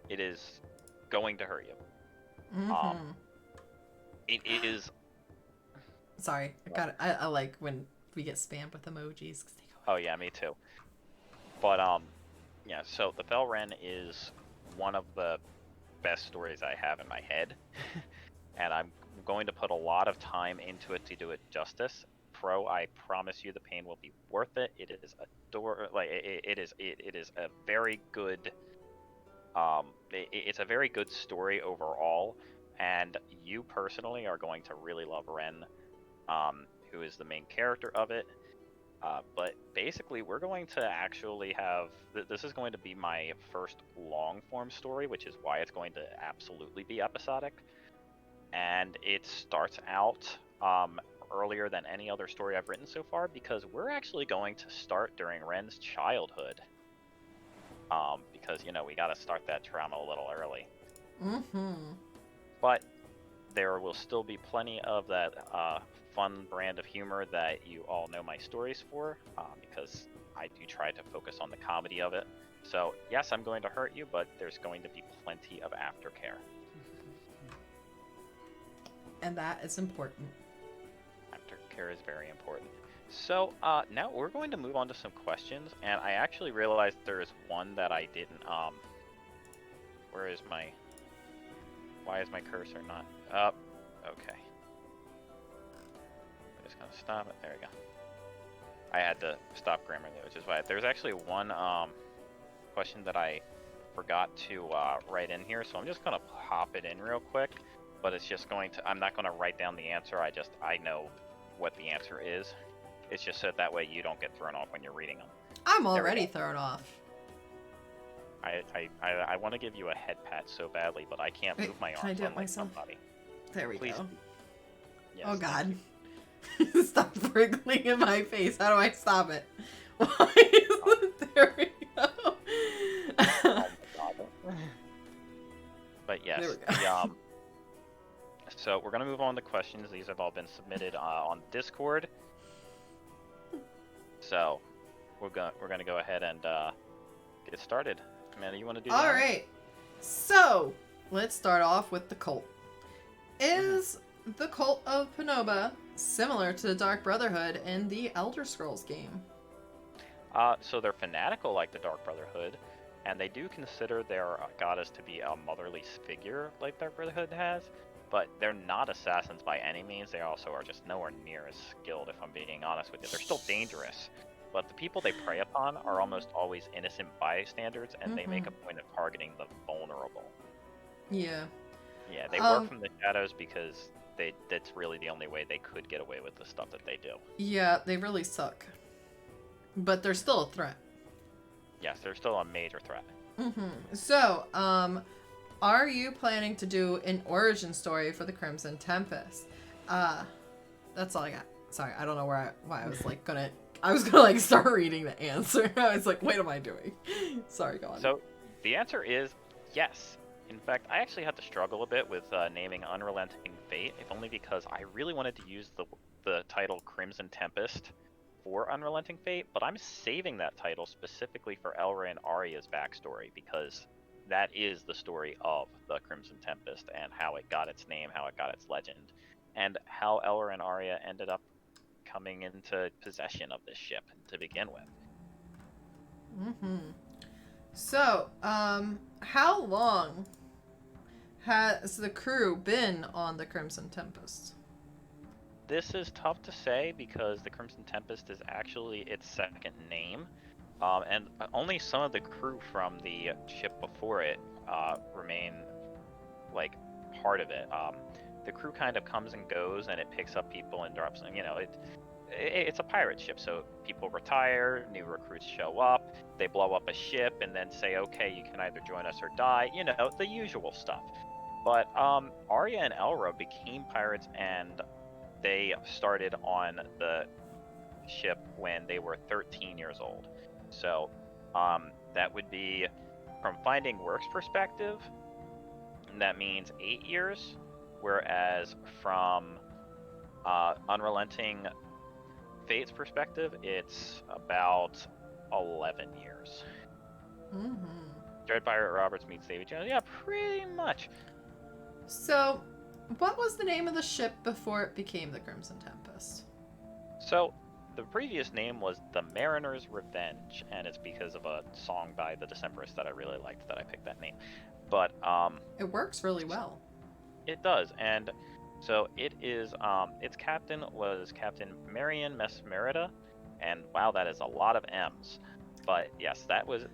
it is going to hurt you. It is. Sorry, I like when we get spammed with emojis. 'Cause they go. Oh yeah, me too. But yeah, so the Fell Wren is one of the best stories I have in my head, and I'm going to put a lot of time into it to do it justice. Pro, I promise you, the pain will be worth it. It is it is a very good It's a very good story overall, and you personally are going to really love Wren, who is the main character of it. But basically, we're going to actually have this is going to be my first long form story, which is why it's going to absolutely be episodic. And it starts out earlier than any other story I've written so far, because we're actually going to start during Wren's childhood. Because we got to start that trauma a little early. But there will still be plenty of that fun brand of humor that you all know my stories for, because I do try to focus on the comedy of it. So yes, I'm going to hurt you, but there's going to be plenty of aftercare. And that is important. Aftercare is very important. So now we're going to move on to some questions, and I actually realized there is one that I didn't. Where is my? Why is my cursor not up? Okay. I'm just gonna stop it. There we go. I had to stop Grammarly, which is why there's actually one question that I forgot to write in here, so I'm just gonna pop it in real quick. But it's just going to. I'm not gonna write down the answer. I know what the answer is. It's just so that way you don't get thrown off when you're reading them. I'm already thrown off. I want to give you a head pat so badly, but I can't move my arms. Can I do it myself? Somebody. There we Please. go. Yes, oh God. Stop wriggling in my face. How do I stop it? Why is it? There we go. But yes, There we go. So we're gonna move on to questions. These have all been submitted on Discord. So we're gonna go ahead and get started. Amanda, you want to do that? All right. So let's start off with the cult. Is the cult of Panoba similar to the Dark Brotherhood in the Elder Scrolls game? So they're fanatical like the Dark Brotherhood, and they do consider their goddess to be a motherly figure like Dark Brotherhood has. But they're not assassins by any means. They also are just nowhere near as skilled, if I'm being honest with you. They're still dangerous. But the people they prey upon are almost always innocent bystanders, and they make a point of targeting the vulnerable. Yeah. Yeah, they work from the shadows because that's really the only way they could get away with the stuff that they do. Yeah, they really suck. But they're still a threat. Yes, they're still a major threat. So, are you planning to do an origin story for the Crimson Tempest? That's all I got. Sorry, I don't know why I was like gonna like start reading the answer. I was like, what am I doing? Sorry, go on. So the answer is yes. In fact, I actually had to struggle a bit with naming Unrelenting Fate, if only because I really wanted to use the title Crimson Tempest for Unrelenting Fate, but I'm saving that title specifically for Elora and Arya's backstory, because that is the story of the Crimson Tempest and how it got its name, how it got its legend, and how Elora and Arya ended up coming into possession of this ship to begin with. So, how long has the crew been on the Crimson Tempest? This is tough to say because the Crimson Tempest is actually its second name. And only some of the crew from the ship before it remain, like, part of it. The crew kind of comes and goes, and it picks up people and drops them. It's a pirate ship, so people retire, new recruits show up, they blow up a ship, and then say, okay, you can either join us or die. The usual stuff. But Arya and Elora became pirates, and they started on the ship when they were 13 years old. So, that would be, from Finding Work's perspective, that means 8 years, whereas from Unrelenting Fate's perspective, it's about 11 years. Dread Pirate Roberts meets David Jones. Yeah, pretty much. So, what was the name of the ship before it became the Crimson Tempest? So, the previous name was The Mariner's Revenge, and it's because of a song by the Decemberists that I really liked that I picked that name. But it works really well. It does, and so it is. Its captain was Captain Marion Mesmerida, and wow, that is a lot of M's. But yes, that is.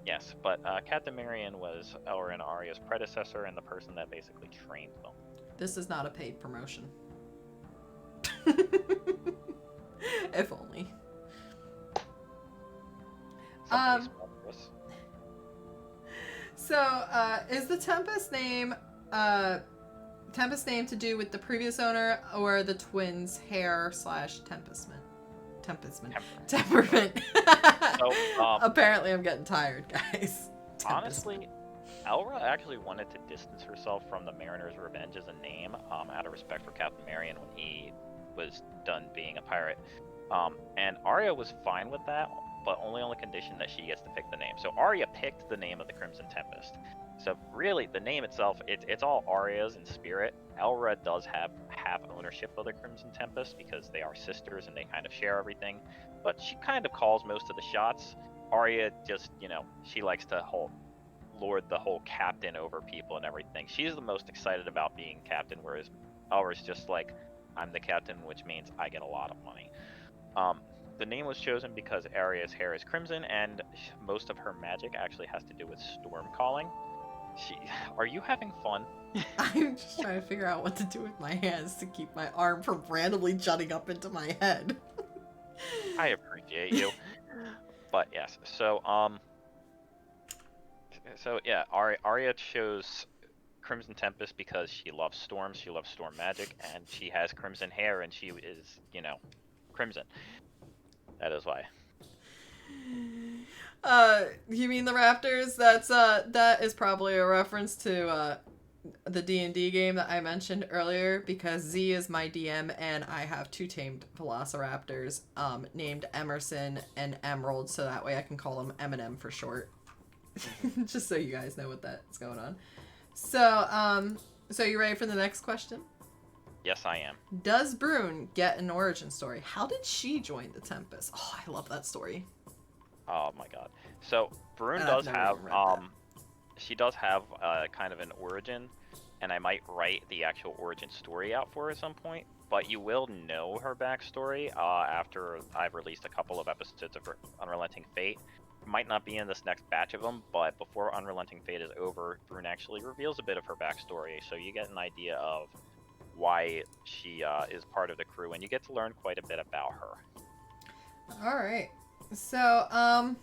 Yes, but Captain Marion was Elora and Arya's predecessor and the person that basically trained them. This is not a paid promotion. If only. Somebody sponsored us. So, is the Tempest name to do with the previous owner or the twins' hair / temperament? So, apparently I'm getting tired, guys. Honestly, Elora actually wanted to distance herself from the Mariner's Revenge as a name, out of respect for Captain Marion when he was done being a pirate. And Arya was fine with that, but only on the condition that she gets to pick the name. So Arya picked the name of the Crimson Tempest. So really, the name itself, it's all Arya's in spirit. Elora does have ownership of the Crimson Tempest because they are sisters and they kind of share everything. But she kind of calls most of the shots. Arya just, she likes to lord the whole captain over people and everything. She's the most excited about being captain, whereas Elora's just like, I'm the captain, which means I get a lot of money. The name was chosen because Arya's hair is crimson, and most of her magic actually has to do with storm calling. Are you having fun? I'm just trying to figure out what to do with my hands to keep my arm from randomly jutting up into my head. I appreciate you. But yes, so yeah, Arya chose Crimson Tempest because she loves storms, she loves storm magic, and she has crimson hair, and she is, crimson. That is why. You mean the Raptors? That is probably a reference to the D&D game that I mentioned earlier, because Z is my DM and I have 2 tamed velociraptors named Emerson and Emerald, so that way I can call them M&M for short. Just so you guys know what that's going on. So you ready for the next question? Yes, I am. Does Brune get an origin story? How did she join the Tempest? Oh, I love that story. Oh my god. So Brune she does have kind of an origin, and I might write the actual origin story out for her at some point, but you will know her backstory after I've released a couple of episodes of Unrelenting Fate. Might not be in this next batch of them, but before Unrelenting Fate is over, Brune actually reveals a bit of her backstory, so you get an idea of why she is part of the crew, and you get to learn quite a bit about her. Alright. So,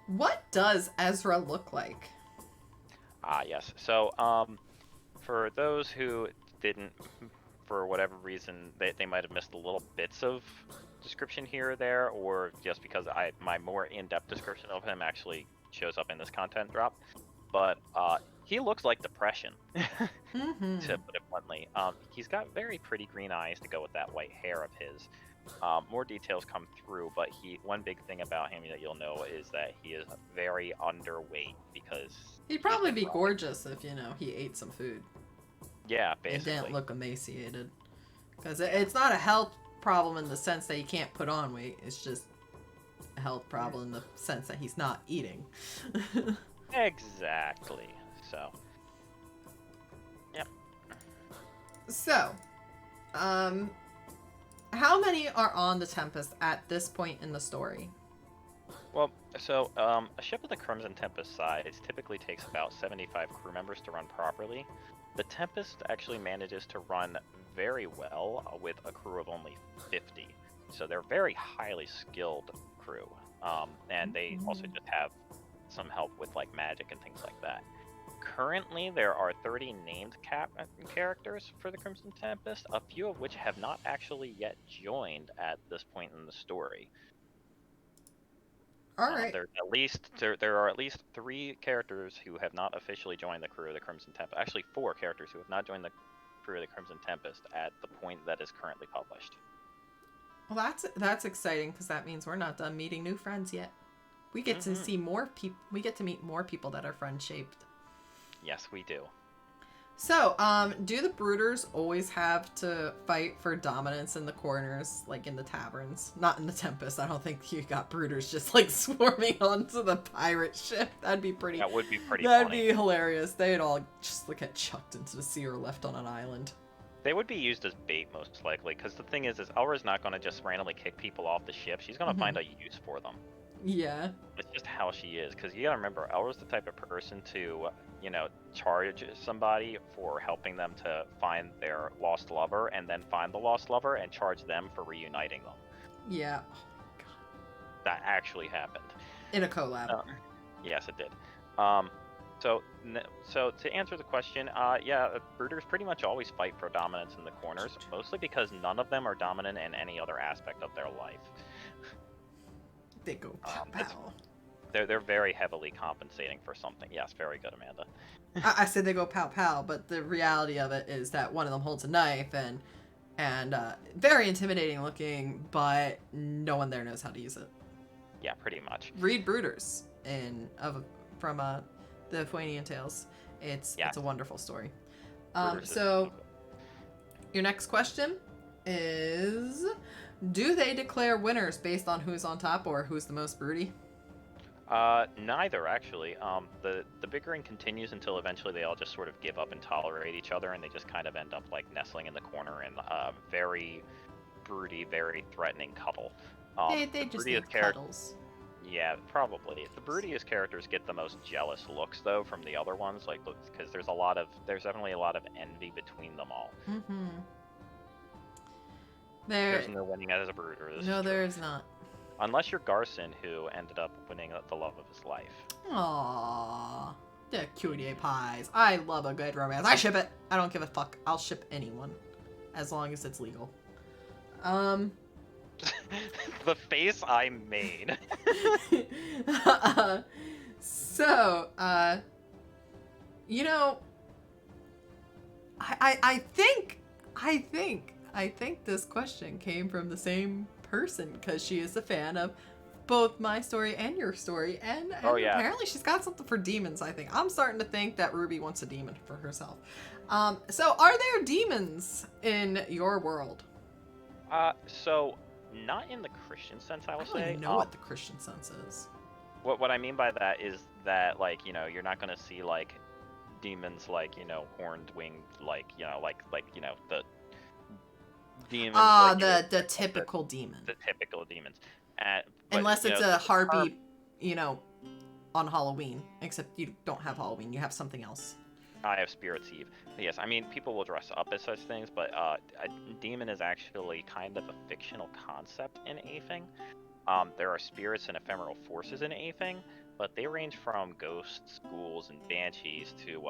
what does Ezra look like? Yes. So, for those who didn't, for whatever reason, they might have missed a little bits of description here or there, or just because my more in-depth description of him actually shows up in this content drop. But he looks like Depression, to put it bluntly. He's got very pretty green eyes to go with that white hair of his. More details come through, but one big thing about him that you'll know is that he is very underweight, because he'd probably be gorgeous if, he ate some food. Yeah, basically. And didn't look emaciated. Because it's not a health problem in the sense that he can't put on weight. It's just a health problem in the sense that he's not eating. Exactly. So, yep. So, how many are on the Tempest at this point in the story? Well, so a ship of the Crimson Tempest size typically takes about 75 crew members to run properly. The Tempest actually manages to run very well with a crew of only 50. So they're very highly skilled crew. And they also just have some help with like magic and things like that. Currently, there are 30 named characters for the Crimson Tempest, a few of which have not actually yet joined at this point in the story. All right. There are at least 3 characters who have not officially joined the crew of the Crimson Tempest. Actually, 4 characters who have not joined the crew of the Crimson Tempest at the point that is currently published. Well, that's exciting, because that means we're not done meeting new friends yet. We get to see more people. We get to meet more people that are friend-shaped. Yes, we do. So, do the brooders always have to fight for dominance in the corners, like in the taverns? Not in the Tempest. I don't think you got brooders just like swarming onto the pirate ship. That would be pretty funny. That'd be hilarious. They'd all just get chucked into the sea or left on an island. They would be used as bait, most likely, because the thing is Elra's not going to just randomly kick people off the ship. She's going to find a use for them. Yeah. It's just how she is, because you gotta remember, Elora's the type of person to, charge somebody for helping them to find their lost lover, and then find the lost lover and charge them for reuniting them. Yeah. That actually happened. In a collab. Yes, it did. So to answer the question, brooders pretty much always fight for dominance in the corners, mostly because none of them are dominant in any other aspect of their life. They go pow pow. They're very heavily compensating for something. Yes, very good, Amanda. I said they go pow pow, but the reality of it is that one of them holds a knife and very intimidating looking, but no one there knows how to use it. Yeah, pretty much. Read Brooders from the Aphuanian Tales. It's a wonderful story. So your next question is, do they declare winners based on who's on top or who's the most broody? Neither, actually. The bickering continues until eventually they all just sort of give up and tolerate each other, and they just kind of end up like nestling in the corner in a very broody, very threatening cuddle. They just need cuddles. Yeah, probably. The broodiest characters get the most jealous looks, though, from the other ones, like, because there's definitely a lot of envy between them all. Mm-hmm. There's no winning as a brooder. No, there is not. Unless you're Garson, who ended up winning the love of his life. Aww. The cutie pies. I love a good romance. I ship it. I don't give a fuck. I'll ship anyone. As long as it's legal. The face I made. So, I think this question came from the same person, because she is a fan of both my story and your story, and apparently she's got something for demons. I think I'm starting to think that Ruby wants a demon for herself. So are there demons in your world? So not in the Christian sense, I will say. I don't even know what the Christian sense is. What I mean by that is that, like, you're not gonna see like demons like, horned, winged, like, the demons. The typical demon. The typical demons. Unless it's a harpy, on Halloween. Except you don't have Halloween, you have something else. I have Spirit's Eve. Yes, I mean, people will dress up as such things, but a demon is actually kind of a fictional concept in Athing. There are spirits and ephemeral forces in Athing, but they range from ghosts, ghouls, and banshees to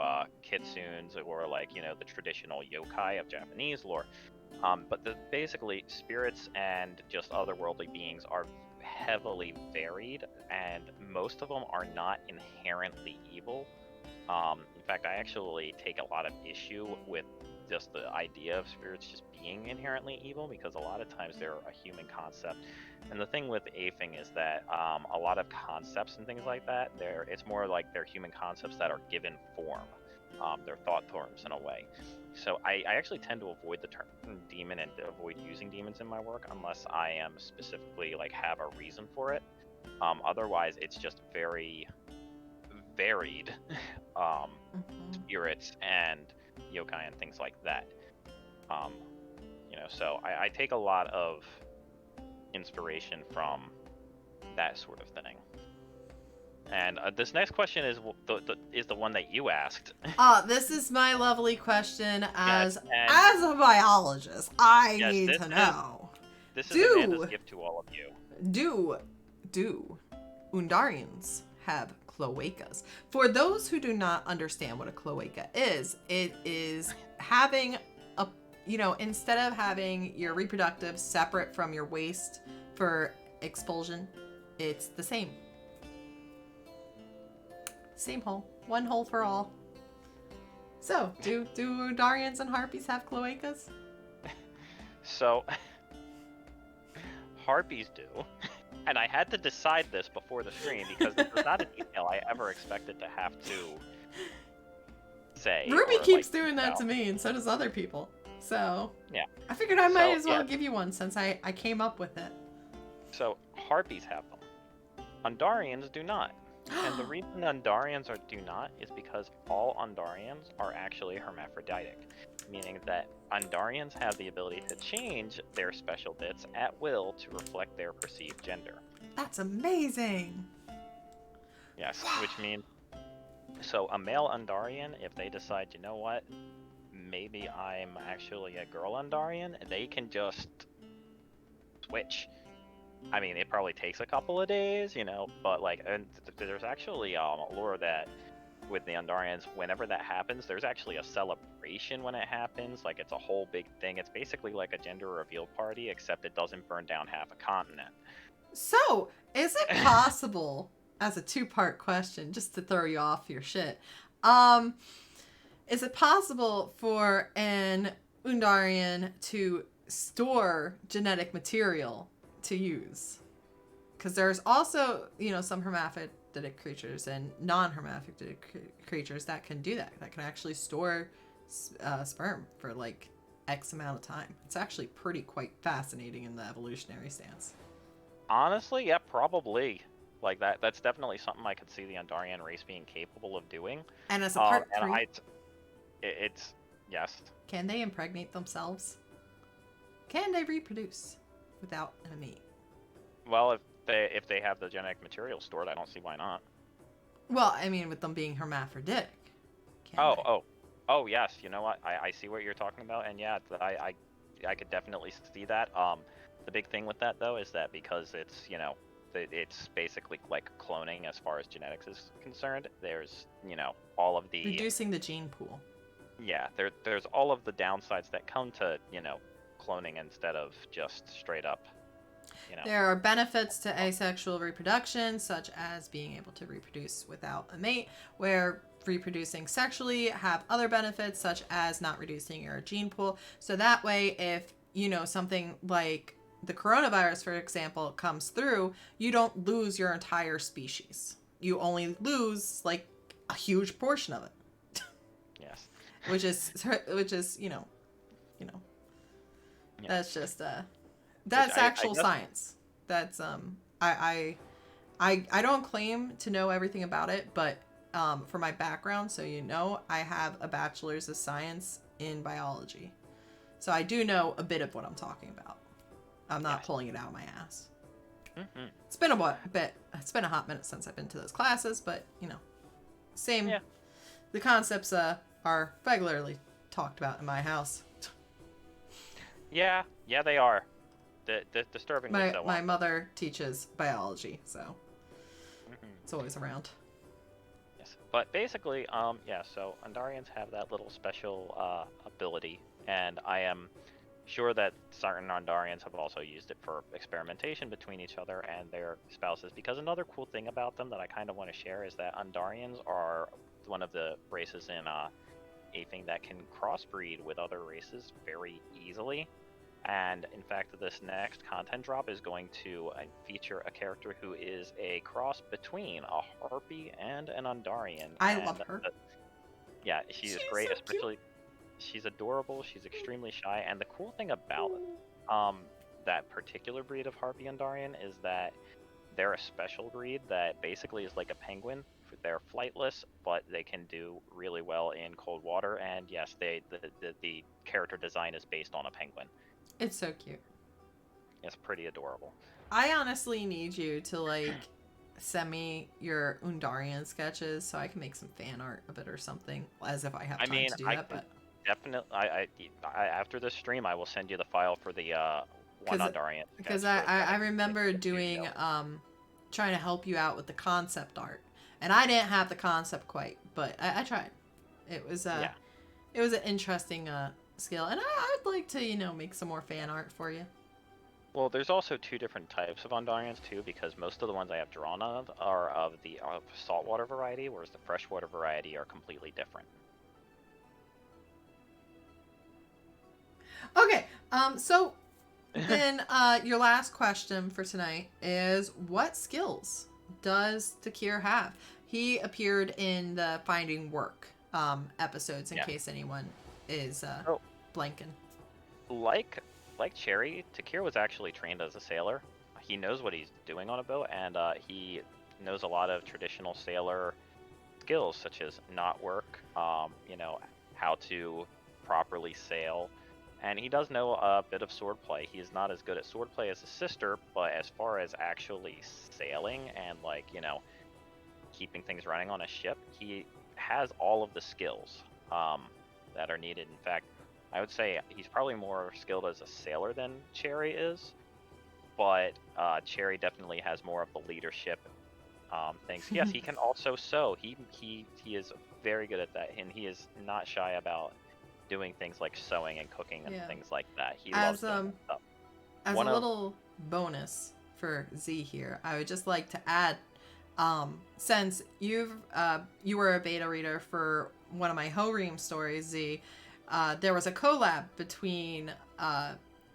kitsunes, or the traditional yokai of Japanese lore. But basically, spirits and just otherworldly beings are heavily varied, and most of them are not inherently evil. In fact, I actually take a lot of issue with just the idea of spirits just being inherently evil, because a lot of times they're a human concept. And the thing with Athing is that a lot of concepts and things like that, it's more like they're human concepts that are given form. They're thought forms in a way. So I actually tend to avoid the term demon and avoid using demons in my work unless I am specifically have a reason for it. Otherwise, it's just very varied spirits and yokai and things like that. So I take a lot of inspiration from that sort of thing. And this next question is the one that you asked. This is my lovely question as a biologist. I need to know. This is Amanda's gift to all of you. Do Undarians have cloacas? For those who do not understand what a cloaca is, it is having instead of having your reproductive separate from your waste for expulsion, it's the same. Same hole. One hole for all. So, do Undarians and Harpies have cloacas? So, Harpies do. And I had to decide this before the stream because this was not a detail I ever expected to have to say. Ruby keeps doing that to me, and so does other people. So, yeah. I figured I might as well give you one since I came up with it. So, Harpies have them. Undarians do not. And the reason Undarians do not is because all Undarians are actually hermaphroditic, meaning that Undarians have the ability to change their special bits at will to reflect their perceived gender. That's amazing. Yes, which means, so a male Undarian, if they decide, you know what, maybe I'm actually a girl Undarian, they can just switch. I mean, it probably takes a couple of days, you know, but like, and there's actually lore that with the Undarians, whenever that happens, there's actually a celebration when it happens. Like, it's a whole big thing. It's basically like a gender reveal party, except it doesn't burn down half a continent. So, is it possible, as a two-part question, just to throw you off your shit, is it possible for an Undarian to store genetic material to use? Because there's also, some hermaphroditic creatures and non-hermaphroditic creatures that can do that can actually store sperm for like X amount of time. It's actually quite fascinating in the evolutionary stance. Honestly, yeah, probably. Like, that's definitely something I could see the Undarian race being capable of doing. And as a part and 3, it's yes. Can they impregnate themselves? Can they reproduce without a mate? Well, if they have the genetic material stored, I don't see why not. Well, I mean, with them being hermaphroditic. Oh, yes. You know what? I see what you're talking about, and yeah, I could definitely see that. The big thing with that though is that because it's it's basically like cloning as far as genetics is concerned. There's all of the reducing the gene pool. Yeah, there's all of the downsides that come to cloning instead of just straight up. There are benefits to asexual reproduction, such as being able to reproduce without a mate, where reproducing sexually have other benefits, such as not reducing your gene pool. So that way, if something like the coronavirus, for example, comes through, you don't lose your entire species. You only lose like a huge portion of it. Yes. which is that's just that's actual science. That's I don't claim to know everything about it, but for my background, so I have a bachelor's of science in biology, so I do know a bit of what I'm talking about. I'm not pulling it out of my ass. Mm-hmm. It's been it's been a hot minute since I've been to those classes, but same. Yeah. The concepts are regularly talked about in my house. Yeah, they are. Disturbingly so. My mother teaches biology, so it's always around. Yes, but basically, so Undarians have that little special ability, and I am sure that certain Undarians have also used it for experimentation between each other and their spouses, because another cool thing about them that I kind of want to share is that Undarians are one of the races in Aping that can crossbreed with other races very easily. And in fact, this next content drop is going to feature a character who is a cross between a Harpy and an Undarian. I love her. She's great, so especially she's adorable, she's extremely shy, and the cool thing about that particular breed of Harpy Undarian is that they're a special breed that basically is like a penguin. They're flightless, but they can do really well in cold water, and yes, the character design is based on a penguin. It's so cute. It's pretty adorable. I honestly need you to send me your Undarian sketches so I can make some fan art of it or something, as if I have time to do that. But definitely, I after this stream, I will send you the file for the one Undarian. Because I remember doing trying to help you out with the concept art, and I didn't have the concept quite, but I tried. It was it was an interesting skill, and I'd like to make some more fan art for you. Well, there's also two different types of Undarians too, because most of the ones I have drawn of are of the saltwater variety, whereas the freshwater variety are completely different. Okay, so then your last question for tonight is, what skills does Takir have? He appeared in the Finding Work episodes, in case anyone is blanking. Like Cherry, Takir was actually trained as a sailor. He knows what he's doing on a boat, and he knows a lot of traditional sailor skills, such as knot work, how to properly sail, and he does know a bit of swordplay. He is not as good at swordplay as his sister, but as far as actually sailing and keeping things running on a ship, he has all of the skills that are needed. In fact, I would say he's probably more skilled as a sailor than Cherry is, but Cherry definitely has more of the leadership things. Yes, he can also sew. He is very good at that, and he is not shy about doing things like sewing and cooking and things like that. He loves doing stuff. As a little bonus for Z here, I would just like to add, since you were a beta reader for one of my Ho-Reem stories, Z, there was a collab between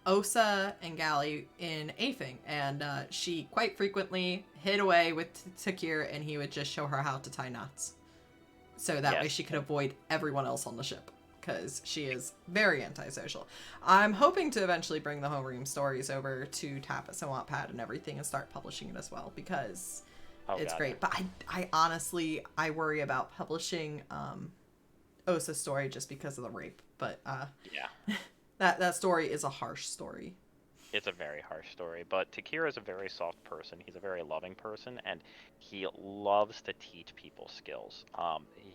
Osa and Gally in Aphing, and she quite frequently hid away with Takir, and he would just show her how to tie knots. So that way she could avoid everyone else on the ship, because she is very antisocial. I'm hoping to eventually bring the Ho-Reem stories over to Tapas and Wattpad and everything and start publishing it as well, because it's great. But I honestly, I worry about publishing Osa's story just because of the rape. But that story is a harsh story. It's a very harsh story, but Takira is a very soft person. He's a very loving person, and he loves to teach people skills.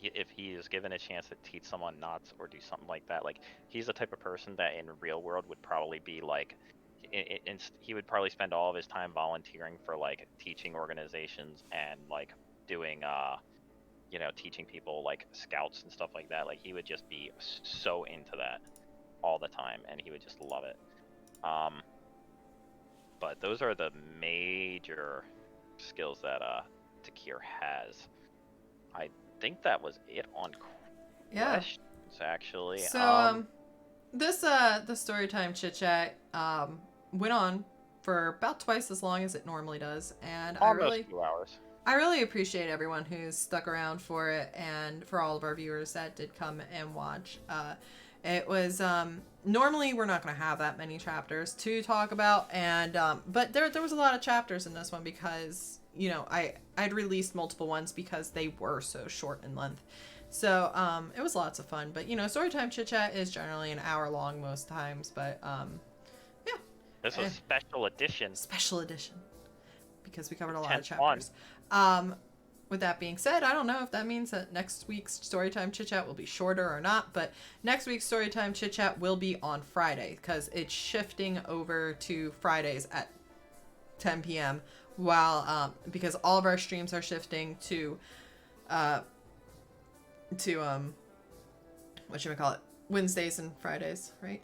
If he is given a chance to teach someone knots or do something like that, he's the type of person that in real world would probably be he would probably spend all of his time volunteering for teaching organizations and doing teaching people scouts and stuff like that. He would just be so into that all the time, and he would just love it. But those are the major skills that Takir has. I think that was it on questions, actually. So this the Storytime Chit-Chat went on for about twice as long as it normally does, and almost 2 hours. I really appreciate everyone who's stuck around for it, and for all of our viewers that did come and watch. It was normally we're not going to have that many chapters to talk about, and but there was a lot of chapters in this one because I'd released multiple ones because they were so short in length. So it was lots of fun. But Storytime Chit-Chat is generally an hour long most times, but yeah. This was special edition. Special edition, because we covered a lot of chapters. With that being said, I don't know if that means that next week's Storytime Chit-Chat will be shorter or not, but next week's Storytime Chit-Chat will be on Friday, because it's shifting over to Fridays at 10 p.m. while because all of our streams are shifting to Wednesdays and Fridays, right?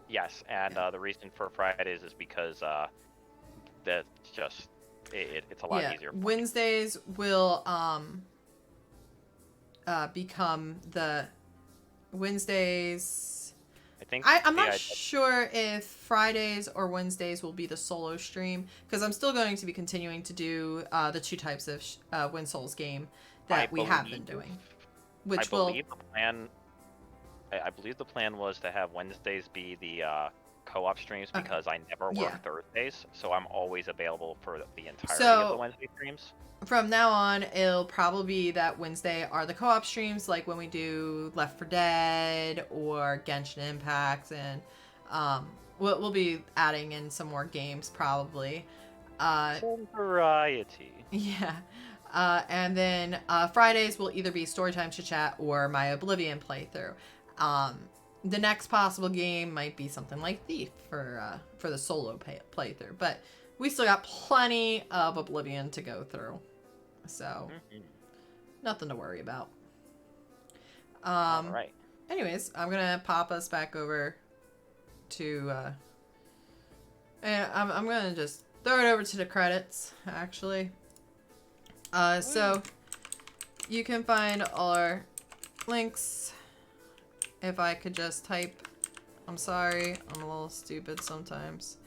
Yes, and the reason for Fridays is because that's just it's a lot easier. Wednesdays will become the Wednesdays. I think I'm not sure if Fridays or Wednesdays will be the solo stream, because I'm still going to be continuing to do the two types of Win Souls game that we have been doing. I believe the plan was to have Wednesdays be the co-op streams, because I never work Thursdays, so I'm always available for the entirety of the Wednesday streams. From now on, it'll probably be that Wednesday are the co-op streams, like when we do Left 4 Dead or Genshin Impact, and we'll be adding in some more games probably. Some variety. Yeah. And then Fridays will either be Storytime Chit-Chat or my Oblivion playthrough. The next possible game might be something like Thief for the solo playthrough, but we still got plenty of Oblivion to go through, so nothing to worry about. All right. Anyways, I'm gonna pop us back over to, and I'm gonna just throw it over to the credits, actually. So you can find all our links. If I could just type, I'm sorry, I'm a little stupid sometimes.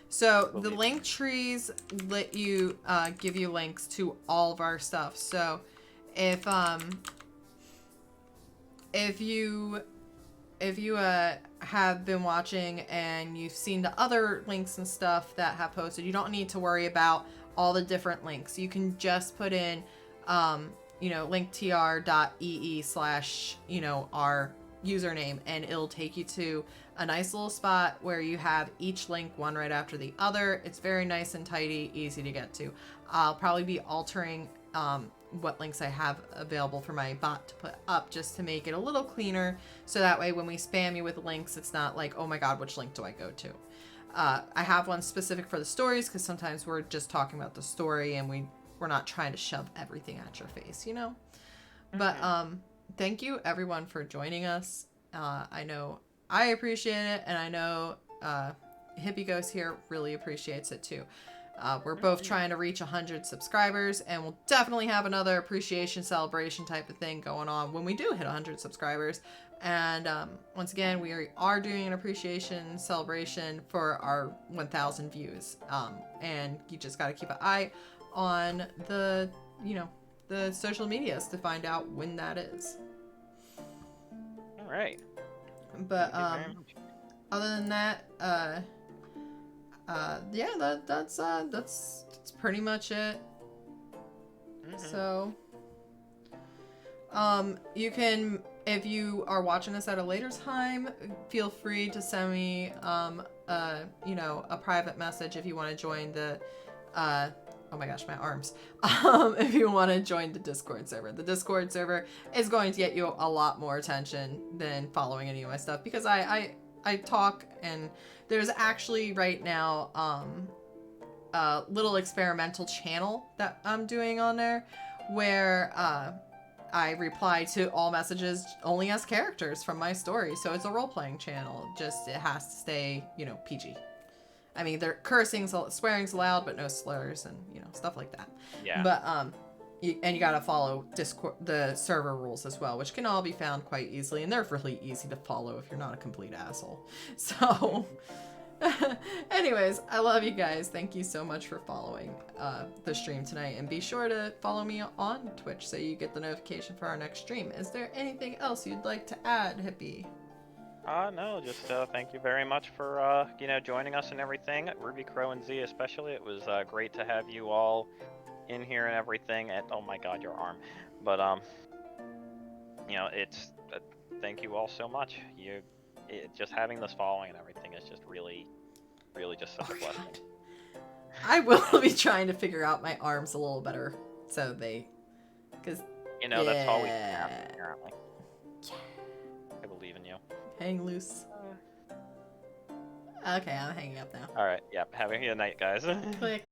So the link trees let you give you links to all of our stuff. So if you have been watching and you've seen the other links and stuff that have posted, you don't need to worry about all the different links. You can just put in, linktr.ee/, our username, and it'll take you to a nice little spot where you have each link one right after the other. It's very nice and tidy, easy to get to. I'll probably be altering what links I have available for my bot to put up just to make it a little cleaner, so that way when we spam you with links, it's not like, oh my god, which link do I go to? I have one specific for the stories, because sometimes we're just talking about the story and we're not trying to shove everything at your face, But thank you everyone for joining us. I know I appreciate it, and I know HippieGhost here really appreciates it too. We're both trying to reach 100 subscribers, and we'll definitely have another appreciation celebration type of thing going on when we do hit 100 subscribers. And once again, we are doing an appreciation celebration for our 1,000 views. And you just got to keep an eye on the social medias to find out when that is. All right. But other than that, that's pretty much it. So, you can, if you are watching this at a later time, feel free to send me, a private message if you want to join the, oh my gosh, my arms. If you want to join the Discord server. The Discord server is going to get you a lot more attention than following any of my stuff, because I talk, and there's actually right now a little experimental channel that I'm doing on there where I reply to all messages only as characters from my story. So it's a role-playing channel. Just it has to stay, PG. I mean, they're cursing, swearing's allowed, but no slurs and, stuff like that. Yeah. But you gotta follow Discord, the server rules as well, which can all be found quite easily, and they're really easy to follow if you're not a complete asshole. So, anyways, I love you guys. Thank you so much for following the stream tonight, and be sure to follow me on Twitch so you get the notification for our next stream. Is there anything else you'd like to add, Hippie? No, just thank you very much for joining us and everything. Ruby, Crow, and Z especially. It was great to have you all in here and everything. And oh my god, your arm. But it's thank you all so much. Just having this following and everything is just really just such a blessing. I will be trying to figure out my arms a little better, so because that's all we can have, apparently. I believe in you. Hang loose. Okay, I'm hanging up now. All right, yeah. Have a good night, guys. Click.